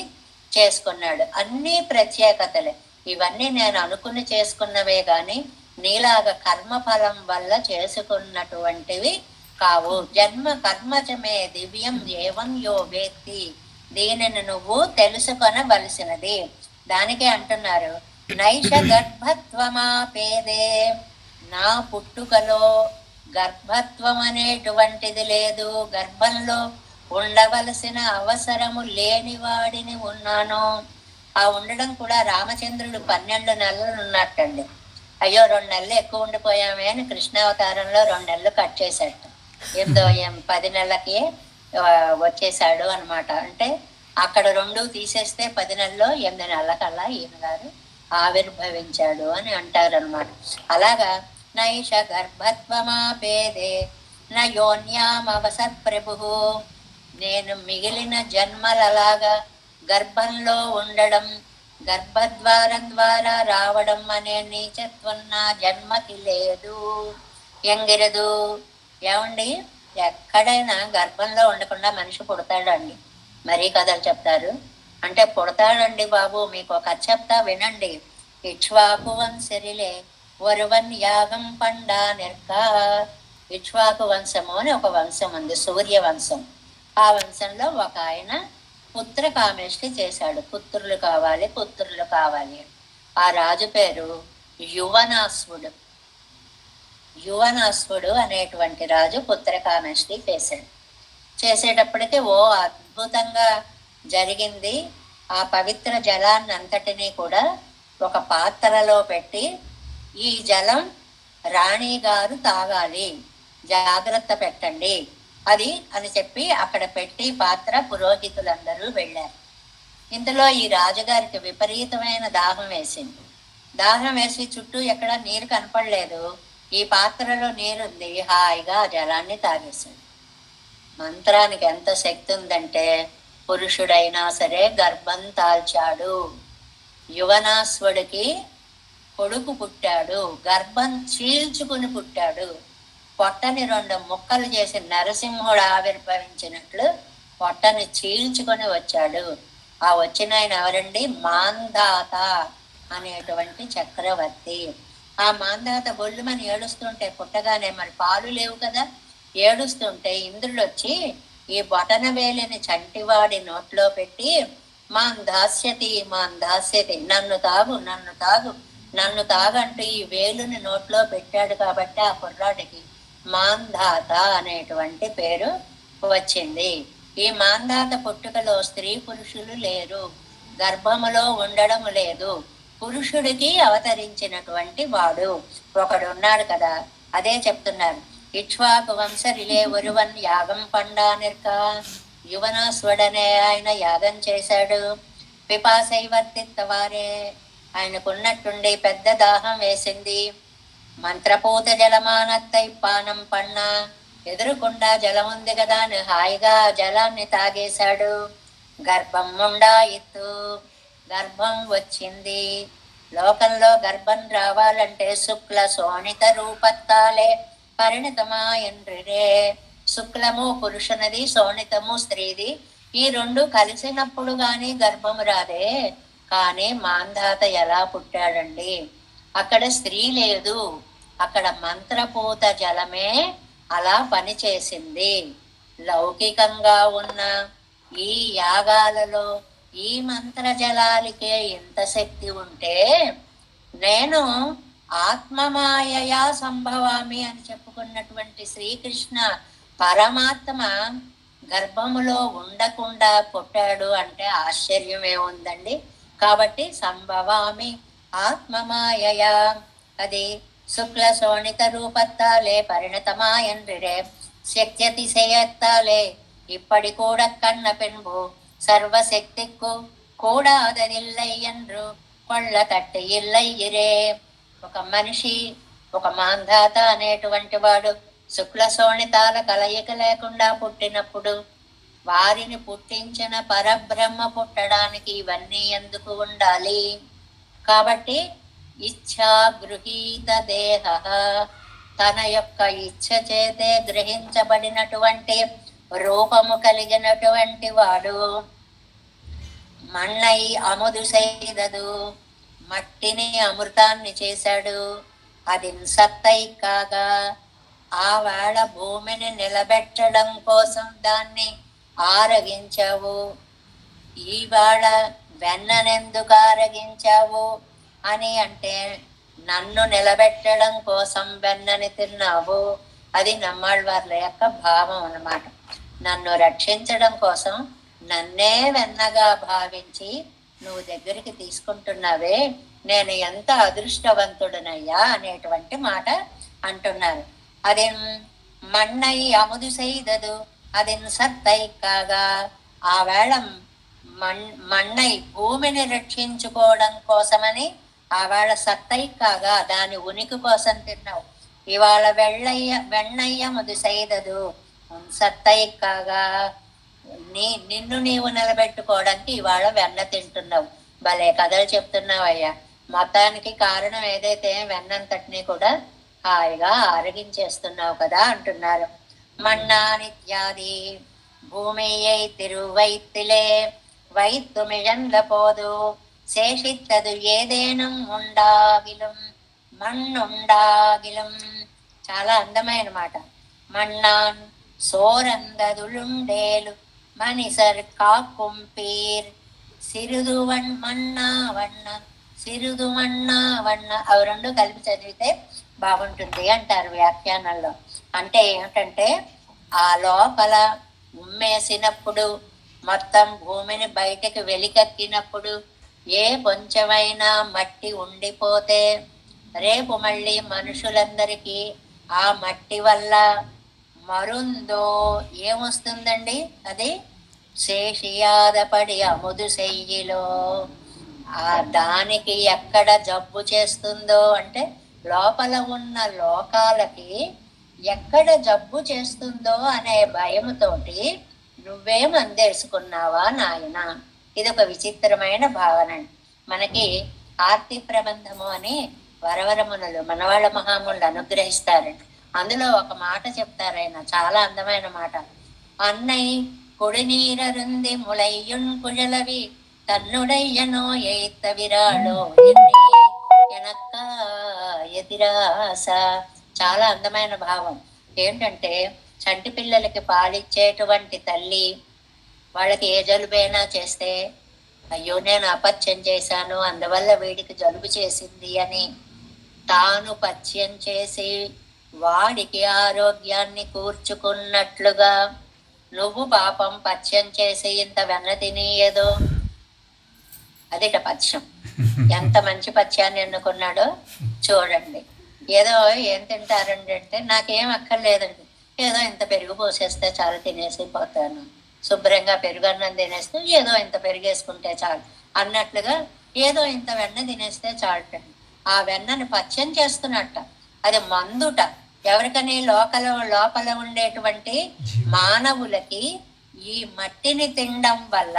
చేసుకున్నాడు. అన్నీ ప్రత్యేకతలే. ఇవన్నీ నేను అనుకుని చేసుకున్నవే గాని నీలాగా కర్మఫలం వల్ల చేసుకున్నటువంటివి కావు. జన్మ కర్మచమే దివ్యం ఏవం యో వేత్తి, దీనిని నువ్వు తెలుసుకొనవలసినది. దానికే అంటున్నారు నైష గర్భత్వమాపేదే, నా పుట్టుకలో గర్భత్వం అనేటువంటిది లేదు, గర్భంలో ఉండవలసిన అవసరము లేని వాడిని ఉన్నాను. ఆ ఉండడం కూడా రామచంద్రుడు 12 నెలలు ఉన్నట్టండి. అయ్యో 2 నెలలు ఎక్కువ ఉండిపోయామే అని కృష్ణావతారంలో 2 నెలలు కట్ చేశాడు. 10 నెలలకి వచ్చేసాడు అనమాట. అంటే అక్కడ 2 తీసేస్తే 10 నెలలో 8 నెలలకల్లా ఈయన గారు ఆవిర్భవించాడు అని అంటారు అనమాట. అలాగా నైష గర్భత్వమాపేదే నయోన్యామవసత్ ప్రభు, నేను మిగిలిన జన్మలలాగా గర్భంలో ఉండడం, గర్భద్వారం ద్వారా రావడం అనే నీచత్వం నా జన్మకి లేదు. ఎంగిరదు. ఏమండి, ఎక్కడైనా గర్భంలో ఉండకుండా మనిషి పుడతాడండి. మరీ కథలు చెప్తారు అంటే పుడతాడండి బాబు. మీకు ఒక కథ చెప్తా వినండి. ఇక్ష్వాకు వంశరిలే వరువన్ యాగం పండా నిర్కా. ఇక్ష్వాకు వంశము అని ఒక వంశం ఉంది, సూర్య వంశం. ఆ వంశంలో ఒక ఆయన పుత్ర కామేష్టి చేశాడు. పుత్రులు కావాలి, పుత్రులు కావాలి. ఆ రాజు పేరు యువనాశ్వుడు. యువనాశ్వుడు అనేటువంటి రాజు పుత్ర కామేష్టి చేశాడు. చేసేటప్పటికి ఓ అద్భుతంగా జరిగింది. ఆ పవిత్ర జలాన్ని అంతటినీ కూడా ఒక పాత్రలో పెట్టి ఈ జలం రాణి గారు తాగాలి, జాగ్రత్త పెట్టండి అది అని చెప్పి అక్కడ పెట్టి పాత్ర పురోహితులందరూ వెళ్ళారు. ఇందులో ఈ రాజుగారికి విపరీతమైన దాహం వేసింది. దాహం వేసి చుట్టూ ఎక్కడ నీరు కనపడలేదు. ఈ పాత్రలో నీరుంది, హాయిగా ఆ జలాన్ని తాగేశాడు. మంత్రానికి ఎంత శక్తి ఉందంటే పురుషుడైనా సరే గర్భం తాల్చాడు. యువనాశ్వుడికి కొడుకు పుట్టాడు, గర్భం చీల్చుకుని పుట్టాడు. పొట్టని 2 ముక్కలు చేసి నరసింహుడు ఆవిర్భవించినట్లు పొట్టని చీల్చుకొని వచ్చాడు. ఆ వచ్చిన ఆయన ఎవరండి? మాంధాత అనేటువంటి చక్రవర్తి. ఆ మాంధాత బొల్లుమని ఏడుస్తుంటే పుట్టగానే మరి పాలు లేవు కదా, ఏడుస్తుంటే ఇంద్రుడు వచ్చి ఈ బొటన వేలిని చంటివాడి నోట్లో పెట్టి మాంధాస్యతి మాంధాస్యతి, నన్ను తాగు నన్ను తాగు నన్ను తాగంటూ ఈ వేలుని నోట్లో పెట్టాడు. కాబట్టి ఆ కుర్రాడికి మాంధాత అనేటువంటి పేరు వచ్చింది. ఈ మాంధాత పుట్టుకలో స్త్రీ పురుషులు లేరు, గర్భములో ఉండడం లేదు. పురుషుడికి అవతరించినటువంటి వాడు ఒకడు ఉన్నాడు కదా, అదే చెప్తున్నారు. ఇక్ష్వాకు వంశరిలే ఒరువన్ యాగం పండా నిర్క. యువనాశ్వడనే ఆయన యాగం చేశాడు. పిపాసైవర్తిత్తవారే, ఆయనకున్నట్టుండి పెద్ద దాహం వేసింది. మంత్రపూత జలమానత్తై పానం పన్నా, ఎదురుకుండా జలం ఉంది కదా అని హాయిగా జలాన్ని తాగేశాడు. గర్భం ఉండాయిత్తు, గర్భం వచ్చింది. లోకంలో గర్భం రావాలంటే శుక్ల శోణిత రూపత్తాలే పరిణితమా ఎండ్రిరే. శుక్లము పురుషునది, శోణితము స్త్రీది. ఈ 2 కలిసినప్పుడు గాని గర్భము రాదే. కానీ మాంధాత ఎలా పుట్టాడండి? అక్కడ స్త్రీ లేదు, అక్కడ మంత్రపూత జలమే అలా పనిచేసింది. లౌకికంగా ఉన్న ఈ యాగాలలో ఈ మంత్ర జలాలకే ఇంత శక్తి ఉంటే నేను ఆత్మమాయయా సంభవామి అని చెప్పుకున్నటువంటి శ్రీకృష్ణ పరమాత్మ గర్భములో ఉండకుండా పుట్టాడు అంటే ఆశ్చర్యమే ఉందండి. కాబట్టి సంభవామి ఆత్మమాయయా, అది శుక్ల శోణిత రూపత్తాలే పరిణతమాయన్రిరే శక్త్యతిశయత్తాలే இப்படி கூட கண்ண பெண்பு சர்வசக்திக்கு கூடாததில்லை என்று கொள்ள తట్టు ఇల్లై ఇరే. ఒక మనిషి, ఒక మాంధాత అనేటువంటి వాడు శుక్ల శోణితాల కలయిక లేకుండా పుట్టినప్పుడు వారిని పుట్టించిన పరబ్రహ్మ పుట్టడానికి ఇవన్నీ ఎందుకు ఉండాలి? కాబట్టి ఇచ్ఛా గృహీత దేహ, తన యొక్క ఇచ్ఛ చేతే గ్రహించబడినటువంటి రూపము కలిగినటువంటి వాడు మన్నై అముదు సైదదు, మట్టిని అమృతాన్ని చేశాడు. అది సత్తై కాగా ఆవేళ భూమిని నిలబెట్టడం కోసం దాన్ని ఆరగించావు. ఈవేళ వెన్ననెందుకు ఆరగించావు అని అంటే, నన్ను నిలబెట్టడం కోసం వెన్నని తిన్నావు. అది నమ్మాళ్ళవార్ల యొక్క భావం అన్నమాట. నన్ను రక్షించడం కోసం నన్నే వెన్నగా భావించి నువ్వు దగ్గరికి తీసుకుంటున్నావే, నేను ఎంత అదృష్టవంతుడనయ్యా అనేటువంటి మాట అంటున్నారు. అది మన్నై అముదు సైదదు, అది సత్తై కాగా ఆవేళ మన్నై భూమిని రక్షించుకోవడం కోసమని ఆవేళ సత్తై కాగా దాని ఉనికి కోసం తిన్నావు. ఇవాళ వెన్నయ్య ముదు సైదదు, సత్తై కాగా నిన్ను నీవు నిలబెట్టుకోవడానికి ఇవాళ వెన్న తింటున్నావు. భలే కథలు చెప్తున్నావు అయ్యా. మొత్తానికి కారణం ఏదైతే వెన్నంతటిని కూడా హాయిగా ఆరగించేస్తున్నావు కదా అంటున్నారు. మన్నానిత్యాది భూమియై తిరువైత్తిలే వైత్తుమిழந்த போது சேஷித்தது ఏదేనం ఉండాగిలం మన్నుండాగిలం. చాలా అందమైన మాట. మన్నాన్ సోరందదులుండేలు మనిసర్ కాక్కుం పీర్ సిరుదు మన్నా వన్న సిరుదు మన్నా వన్న. అవి రెండు కలిపి చదివితే బాగుంటుంది అంటారు వ్యాఖ్యానంలో. అంటే ఏమిటంటే, ఆ లోపల ఉమ్మేసినప్పుడు మొత్తం భూమిని బయటకు వెలికెక్కినప్పుడు ఏ కొంచెమైనా మట్టి ఉండిపోతే రేపు మళ్ళీ మనుషులందరికీ ఆ మట్టి వల్ల మరుందో ఏమొస్తుందండి? అది శేషియాదపడి అముదు సెయ్యిలో. ఆ దానికి ఎక్కడ జబ్బు చేస్తుందో అంటే, లోపల ఉన్న లోకాలకి ఎక్కడ జబ్బు చేస్తుందో అనే భయముతోటి నువ్వే మందేసుకున్నావా నాయన. ఇది ఒక విచిత్రమైన భావన. మనకి ఆర్తి ప్రబంధము అని వరవరమునులు మనవాళ్ళ మహాముళ్ళు అనుగ్రహిస్తారండి. అందులో ఒక మాట చెప్తారు ఆయన, చాలా అందమైన మాట. అన్నై కుడినీరరుంది ముళయ్యున్ కుజలవి తన్నుడయ్యనో ఎయిత్త విరాళో ఎనక్క ఎదిరాస. చాలా అందమైన భావం. ఏంటంటే, చంటి పిల్లలకి పాలిచ్చేటువంటి తల్లి వాళ్ళకి ఏ జలుబైనా చేస్తే, అయ్యో నేను అపత్యం చేశాను అందువల్ల వీడికి జలుబు చేసింది అని తాను పథ్యం చేసి వాడికి ఆరోగ్యాన్ని కూర్చుకున్నట్లుగా నువ్వు పాపం పథ్యం చేసి ఇంత వెన్న తినేయదో. అదిట పథ్యం. ఎంత మంచి పథ్యాన్ని ఎన్నుకున్నాడో చూడండి. ఏదో ఏం తింటారండి అంటే, నాకేం అక్కర్లేదండి, ఏదో ఇంత పెరుగు పోసేస్తే చాలు తినేసి పోతాను, శుభ్రంగా పెరుగన్నం తినేస్తే ఏదో ఇంత పెరిగేసుకుంటే చాలు అన్నట్లుగా ఏదో ఇంత వెన్న తినేస్తే చాలటండి. ఆ వెన్నని పథ్యం చేస్తున్నట్ట. అది మందుట. ఎవరికని? లోపల ఉండేటువంటి మానవులకి ఈ మట్టిని తినడం వల్ల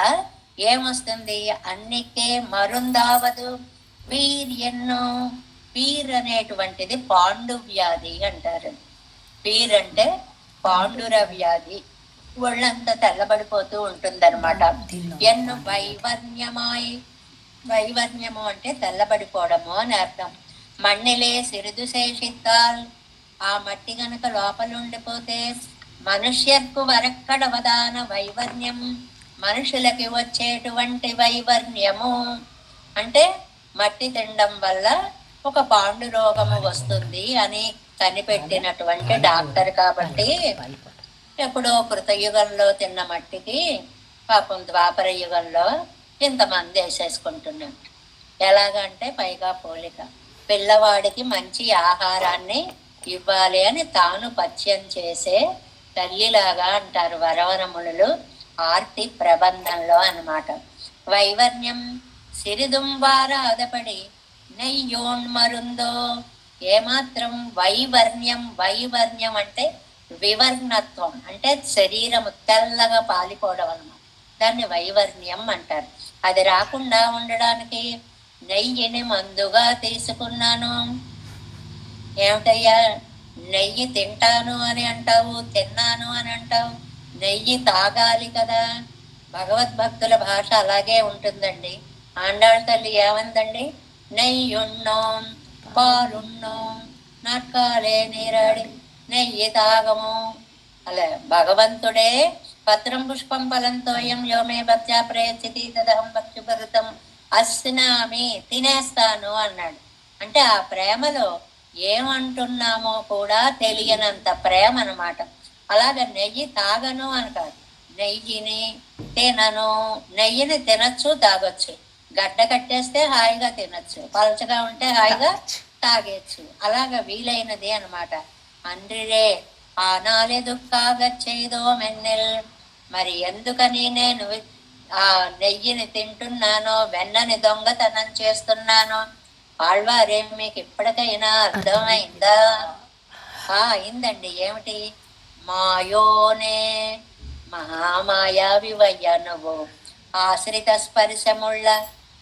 ఏమొస్తుంది? అన్నికే మరుందావదు పీర్ ఎన్నో. పీర్ అనేటువంటిది పాండు వ్యాధి అంటారు. పీర్ అంటే పాండుర వ్యాధి. ఒళ్ళంతా తెల్లబడిపోతూ ఉంటుందన్నమాట. ఎన్ను వైవర్ణ్యమాయి. వైవర్ణ్యము అంటే తెల్లబడిపోవడము అని అర్థం. మಣ್ಣಿలే సిరుదు శేషిత్తాల్. ఆ మట్టి గనక లోపల ఉండిపోతే మనుష్యర్కు వరక్కడవదాన వైవర్ణ్యం. మనుషులకి వచ్చేటువంటి వైవర్ణ్యము అంటే మట్టి తినడం వల్ల ఒక పాండు రోగము వస్తుంది అని కనిపెట్టినటువంటి డాక్టర్. కాబట్టి ఎప్పుడో కృతయుగంలో తిన్న మట్టికి పాపం ద్వాపర యుగంలో ఇంతమంది వేసేసుకుంటున్నాడు. ఎలాగంటే పైగా పోలిక. పిల్లవాడికి మంచి ఆహారాన్ని ఇవ్వాలి అని తాను పథ్యం చేసే తల్లిలాగా అంటారు వరవరములు ఆర్తి ప్రబంధంలో అన్నమాట. వైవర్ణ్యం సిరిదుంబారాదపడి నెయ్యోన్మరుందో. ఏమాత్రం వైవర్ణ్యం. వైవర్ణ్యం అంటే వివర్ణత్వం, అంటే శరీరము తెల్లగా పాలిపోవడం అన్నమాట. దాన్ని వైవర్ణ్యం అంటారు. అది రాకుండా ఉండడానికి నెయ్యిని మందుగా తీసుకున్నాను. ఏమిటయ్యా నెయ్యి తింటాను అని అంటావు, తిన్నాను అని అంటావు, నెయ్యి తాగాలి కదా. భగవద్భక్తుల భాష అలాగే ఉంటుందండి. ఆండాళ్ళ తల్లి ఏమందండి? నెయ్యున్నోం పాలున్నోం నక్కాలే నీరాడి నెయ్యి తాగము. అలా భగవంతుడే పత్రం పుష్పం ఫలంతోయం యోమే భక్త్యా ప్రయచ్చితి తదహం భక్తిభరితం అస్నామి తినేస్తాను అన్నాడు. అంటే ఆ ప్రేమలో ఏమంటున్నామో కూడా తెలియనంత ప్రేమ అన్నమాట. అలాగ నెయ్యి తాగను అని కాదు, నెయ్యిని తినను. నెయ్యిని తినచ్చు, తాగొచ్చు. గడ్డ కట్టేస్తే హాయిగా తినచ్చు, పలచగా ఉంటే హాయిగా తాగేచ్చు. అలాగ వీలైనది అనమాట. అండ్రిరే ఆనాలెదుక్కాగచ్చేదో మెన్నెల్. మరి ఎందుకని నేను ఆ నెయ్యిని తింటున్నానో, వెన్నని దొంగతనం చేస్తున్నానో ఆళ్వారే మీకు ఇప్పటికైనా అర్థమైందా? అయిందండి. ఏమిటి? మాయోనే మహామాయావివయ్య నువ్వు ఆశ్రిత స్పర్శముళ్ళ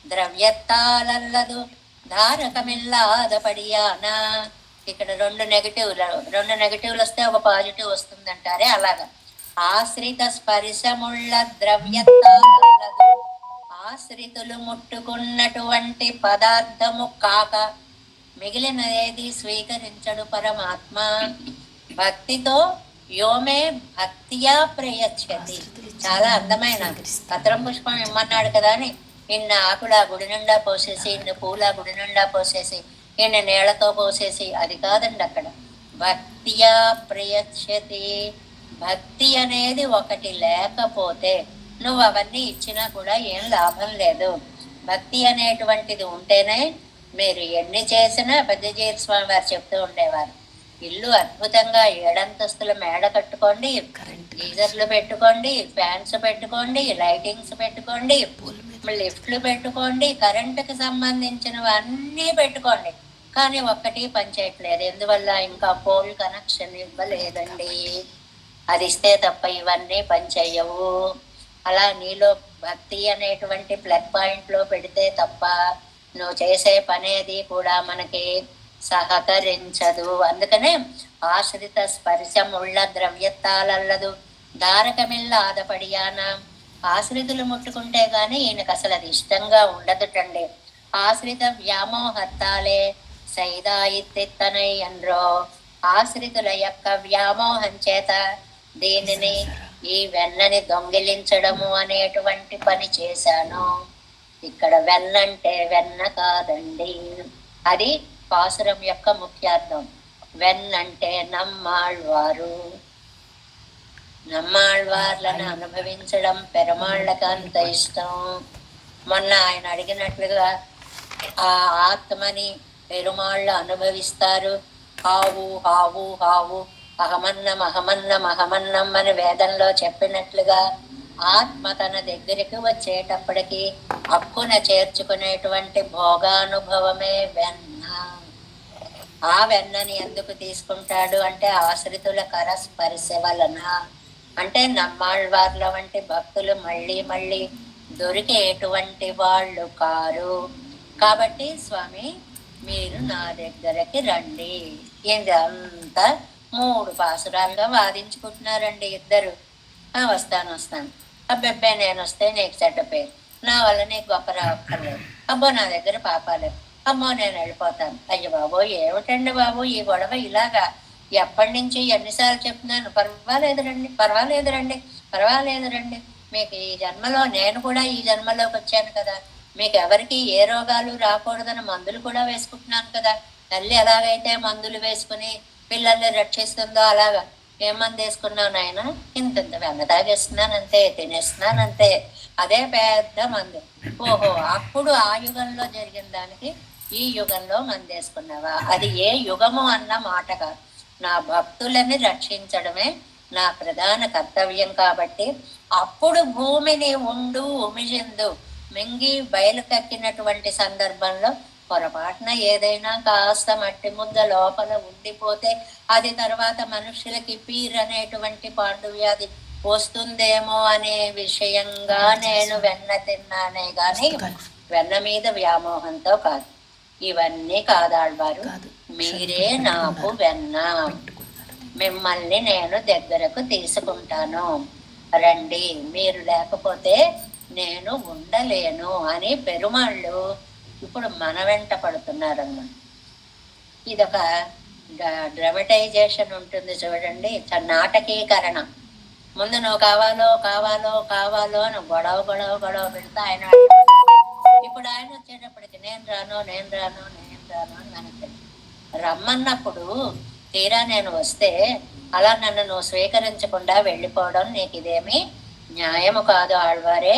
ద్రవ్యత్తాలల్లదు ధారకమిల్లాదపడియానా. ఇక్కడ రెండు నెగటివ్లు వస్తే ఒక పాజిటివ్ వస్తుందంటారే, అలాగా. ఆశ్రిత స్పర్శముళ్ళ ద్రవ్యత్తాలల్లదు, ఆశ్రితులు ముట్టుకున్నటువంటి పదార్థము కాక మిగిలినదేది స్వీకరించడు పరమాత్మ. భక్తితో యోమే భక్తియా ప్రయచ్చతి. చాలా అందమైన పత్రం పుష్పం ఇమ్మన్నాడు కదా అని ఇన్న ఆకుల గుడి నిండా పోసేసి, ఇన్ని పూల గుడి నిండా పోసేసి, ఇన్ని నీళ్లతో పోసేసి అది కాదండి. అక్కడ భక్తియా ప్రయచ్చతి. భక్తి అనేది ఒకటి లేకపోతే నువ్వు అవన్నీ ఇచ్చినా కూడా ఏం లాభం లేదు. భక్తి అనేటువంటిది ఉంటేనే మీరు ఎన్ని చేసినా. పెద్దజీర స్వామి వారు చెప్తూ ఉండేవారు, ఇల్లు అద్భుతంగా 7 అంతస్తుల మేడ కట్టుకోండి, గీజర్లు పెట్టుకోండి, ఫ్యాన్స్ పెట్టుకోండి, లైటింగ్స్ పెట్టుకోండి, లిఫ్ట్లు పెట్టుకోండి, కరెంటుకి సంబంధించినవన్నీ పెట్టుకోండి, కానీ ఒక్కటి పనిచేయట్లేదు. ఎందువల్ల? ఇంకా పోల్ కనెక్షన్ ఇవ్వలేదండి. అది ఇస్తే తప్ప ఇవన్నీ పనిచేయవు. అలా నీలో భక్తి అనేటువంటి ప్లగ్ పాయింట్లో పెడితే తప్ప నువ్వు చేసే పనేది కూడా మనకి సహకరించదు. అందుకనే ఆశ్రిత స్పర్శముళ్ళ ద్రవ్యత్తాలల్లదు దారకమిల్లాదపడియాన. ఆశ్రితులు ముట్టుకుంటే గాని ఈయనకు అసలు అది ఇష్టంగా ఉండదుటండి. ఆశ్రిత వ్యామోహత్తాలే సైదాయిత్తనై ఎండ్రో. ఆశ్రితుల యొక్క వ్యామోహం చేత దీనిని, ఈ వెన్నని దొంగిలించడము అనేటువంటి పని చేశాను. ఇక్కడ వెన్నంటే వెన్న కాదండి, అది పాసురం యొక్క ముఖ్యార్థం. వెన్నంటే నమ్మాళ్వారు. నమ్మాళ్వార్లను అనుభవించడం పెరమాళ్ళకి అంత ఇష్టం. మొన్న ఆయన అడిగినట్లుగా ఆ ఆత్మని పెరుమాళ్ళు అనుభవిస్తారు. హావు హావు హావు అహమన్నం అహమన్నం అహమన్నం అని వేదంలో చెప్పినట్లుగా ఆత్మ తన దగ్గరికి వచ్చేటప్పటికి హక్కున చేర్చుకునేటువంటి భోగానుభవమే వెన్న. ఆ వెన్నని ఎందుకు తీసుకుంటాడు అంటే ఆశ్రితుల కరస్పర్శ వలన. అంటే నమ్మాళ్వార్ల వంటి భక్తులు మళ్ళీ మళ్ళీ దొరికేటువంటి వాళ్ళు కారు. కాబట్టి స్వామి మీరు నా దగ్గరకి రండి. ఇదంతా 3 పాసురాలుగా వాదించుకుంటున్నారండి ఇద్దరు. వస్తాను వస్తాను, అబ్బెబ్బే నేను వస్తే నీకు చెడ్డ పేరు, నా వల్ల నీకు గొప్ప రావక్కర్లేదు, అబ్బో నా దగ్గర పాపాలేదు, అమ్మో నేను వెళ్ళిపోతాను. అయ్య బాబో ఏమిటండి బాబు ఈ గొడవ ఇలాగా? ఎప్పటి నుంచి ఎన్నిసార్లు చెప్తున్నాను, పర్వాలేదు రండి పర్వాలేదు రండి పర్వాలేదు రండి. మీకు ఈ జన్మలో, నేను కూడా ఈ జన్మలోకి వచ్చాను కదా, మీకు ఎవరికి ఏ రోగాలు రాకూడదని మందులు కూడా వేసుకుంటున్నాను కదా. తల్లి ఎలాగైతే మందులు వేసుకుని పిల్లల్ని రక్షిస్తుందో అలాగా ఏం మంది వేసుకున్నావు నాయన? ఇంత వెన్న తాగేస్తున్నానంతే, తినేస్తున్నానంతే, అదే పెద్ద మందు. ఓహో, అప్పుడు ఆ యుగంలో జరిగిన దానికి ఈ యుగంలో మంది వేసుకున్నావా? అది ఏ యుగము అన్న మాట కాదు. నా భక్తులని రక్షించడమే నా ప్రధాన కర్తవ్యం. కాబట్టి అప్పుడు భూమిని ఉండు ఉమిజిందు మింగి బయలు కక్కినటువంటి సందర్భంలో పొరపాటున ఏదైనా కాస్త మట్టి ముద్ద లోపల ఉండిపోతే అది తర్వాత మనుషులకి పీర్ అనేటువంటి పాండువ్యాధి వస్తుందేమో అనే విషయంగా నేను వెన్న తిన్నానే గాని వెన్న మీద వ్యామోహంతో కాదు. ఇవన్నీ కాదాళ్వారు, మీరే నాకు వెన్న, మిమ్మల్ని నేను దగ్గరకు తీసుకుంటాను. రండి, మీరు లేకపోతే నేను ఉండలేను అని పెరుమాళ్ళు ఇప్పుడు మన వెంట పడుతున్నారన్నమాట. ఇదొక డ్రమటైజేషన్ ఉంటుంది చూడండి, నాటకీకరణ. ముందు నువ్వు కావాలో కావాలో కావాలో అని గొడవ గొడవ గొడవ పెడితే ఆయన ఇప్పుడు ఆయన వచ్చేటప్పటికి నేను రాను నేను రాను నేను రాను అని అనుకుంది. రమ్మన్నప్పుడు తీరా నేను వస్తే అలా నన్ను నువ్వు స్వీకరించకుండా వెళ్ళిపోవడం నీకు ఇదేమి న్యాయము కాదు ఆళ్వారే,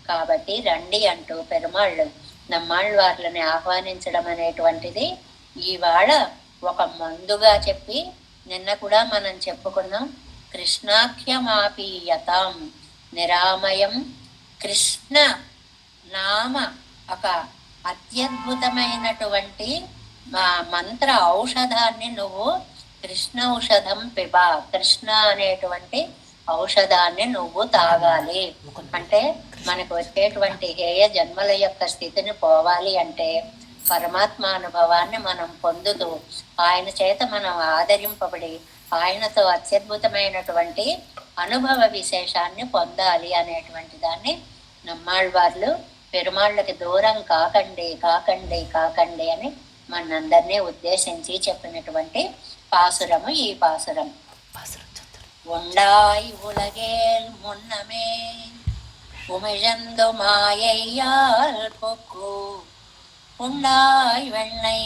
కాబట్టి రండి అంటూ పెరుమాళ్ళు నమ్మాళ్ళవార్లని ఆహ్వానించడం అనేటువంటిది ఇవాళ ఒక మందుగా చెప్పి, నిన్న కూడా మనం చెప్పుకున్నాం, కృష్ణాఖ్యమాపీయతాం నిరామయం. కృష్ణ నామ ఒక అత్యద్భుతమైనటువంటి మంత్ర ఔషధాన్ని నువ్వు కృష్ణ ఔషధం పిబా, కృష్ణ అనేటువంటి ఔషధాన్ని నువ్వు తాగాలి. అంటే మనకు వచ్చేటువంటి హేయ జన్మల యొక్క స్థితిని పోవాలి అంటే పరమాత్మ అనుభవాన్ని మనం పొందుతూ ఆయన చేత మనం ఆదరింపబడి ఆయనతో అత్యద్భుతమైనటువంటి అనుభవ విశేషాన్ని పొందాలి అనేటువంటి దాన్ని నమ్మాళ్ళవార్లు పెరుమాళ్ళకి దూరం కాకండి కాకండి కాకండి అని మనందరినీ ఉద్దేశించి చెప్పినటువంటి పాసురము ఈ పాసురం. ఉండాయి ఉలగేల్ మున్నమే ఉమిழந்து மாயையால் பொக்கு உண்டாய் வெண்ணை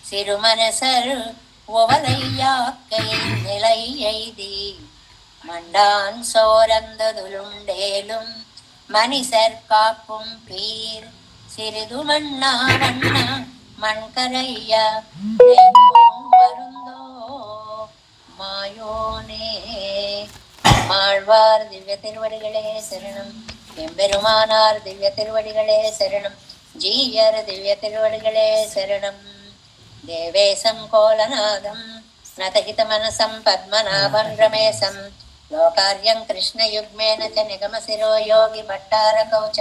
சிறுமனசர் ஒவலையாக்கை நிலை எய்தி மண்டான் சோரந்ததுலுண்டேலும் மனிசர் காப்பும் பீர் சிறிது மண்ணா வண்ணா மண்கரைய மருந்தோ மாயோனே. மாழ்வார் திவ்ய திருவடிகளே சரணம், எம்பெருமானார் திவ்ய திருவடிகளே சரணம், ஜீயர் திவ்ய திருவடிகளே சரணம். தேவேசம் கோலநாதம் நதகித மனசம் பத்மநாபம் ரமேசம் లోకార్యం కృష్ణయుగ్మేన చ నిగమశిరో యోగి భట్టార కౌచ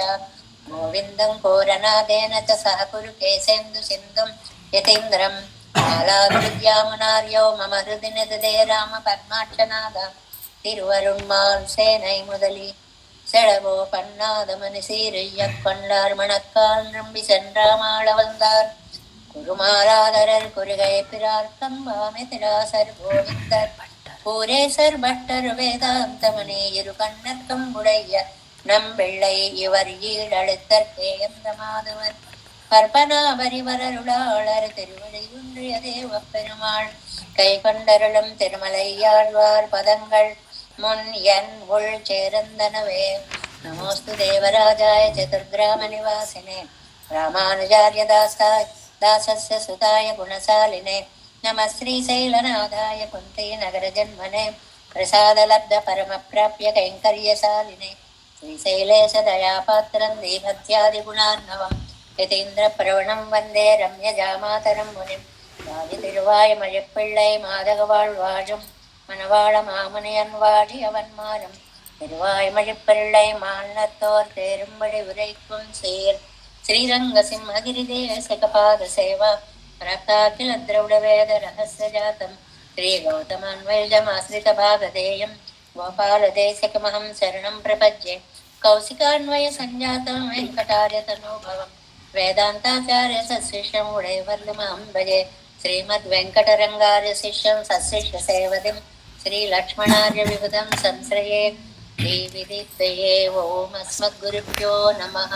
గోవిందం కోరనాదేన చ సహకురు కేశేందు సింధుం యతీంద్రం బాలాభిద్యామునార్యో మమ హృది నిదదే రామ పద్మాక్షనాద తిరువరుణ్మాల్ సేனை முதலி செழவோ பன்னாதமனி சீரைய கொண்டார் மணக்கால் நம்பி சென்றாமாள வந்தார் குருமாராதரர் குருகை பிறார் கம்பாமே திராசர் கோவிந்தர் பூரேசர் பட்டர் வேதாந்தமணி இரு கண்ணர்க்கம் உடைய நம்பிள்ளை இவர் ஈழழுத்தற்கே எந்த மாதவர் பற்பனாபரிவரருளாளர் திருவடி ஒன்றிய தேவ பெருமாள் கை கொண்டருளும் திருமலையாழ்வார் பதங்கள் முன் என் உள் சேரந்தனவே. நமோஸ்து தேவராஜாய சதுர்கிராம நிவாசினே ராமானுஜார்ய தாசஸ்ய சுதாய குணசாலினே नमः श्रीशैलनाथाय कुन्ती नगरजन्मने प्रसादलब्ध परमप्राप्य कैङ्कर्यशालिने श्रीशैलेश दयापात्रं दीभक्त्यादिगुणार्णवं यतीन्द्रप्रवणं वन्दे रम्यजामातरं मुनिं तिरुवायुमयप्पिळ्ळै माधगवाழ்வாழும் மணவாள மாமுனியன் வாழியவன்மாரும் திருவாய்மொழிப்பிள்ளை மாநிலத்தோர் தேரும்படி உரைக்கும் சீர் ஸ்ரீரங்க சிம்மகிரி தேசகபாத சேவா प्राप्ताखिल द्रविडवेद रहस्य जातं श्री गौतमान्वयजमाश्रित भागधेयं गोपालदेशिकमहं शरणं प्रपद्ये कौशिकान्वय संजातं वेंकटार्य तनोभवं वेदांताचार्य सशिष्यं उडैवर्लुमहं भजे श्रीमद्वेंकटरंगार्य शिष्यं सशिष्य सेवदिं श्रीलक्ष्मणार्य विबुधं संश्रये श्रीविदित्तये ओम अस्मद्गुरुभ्यो नमः।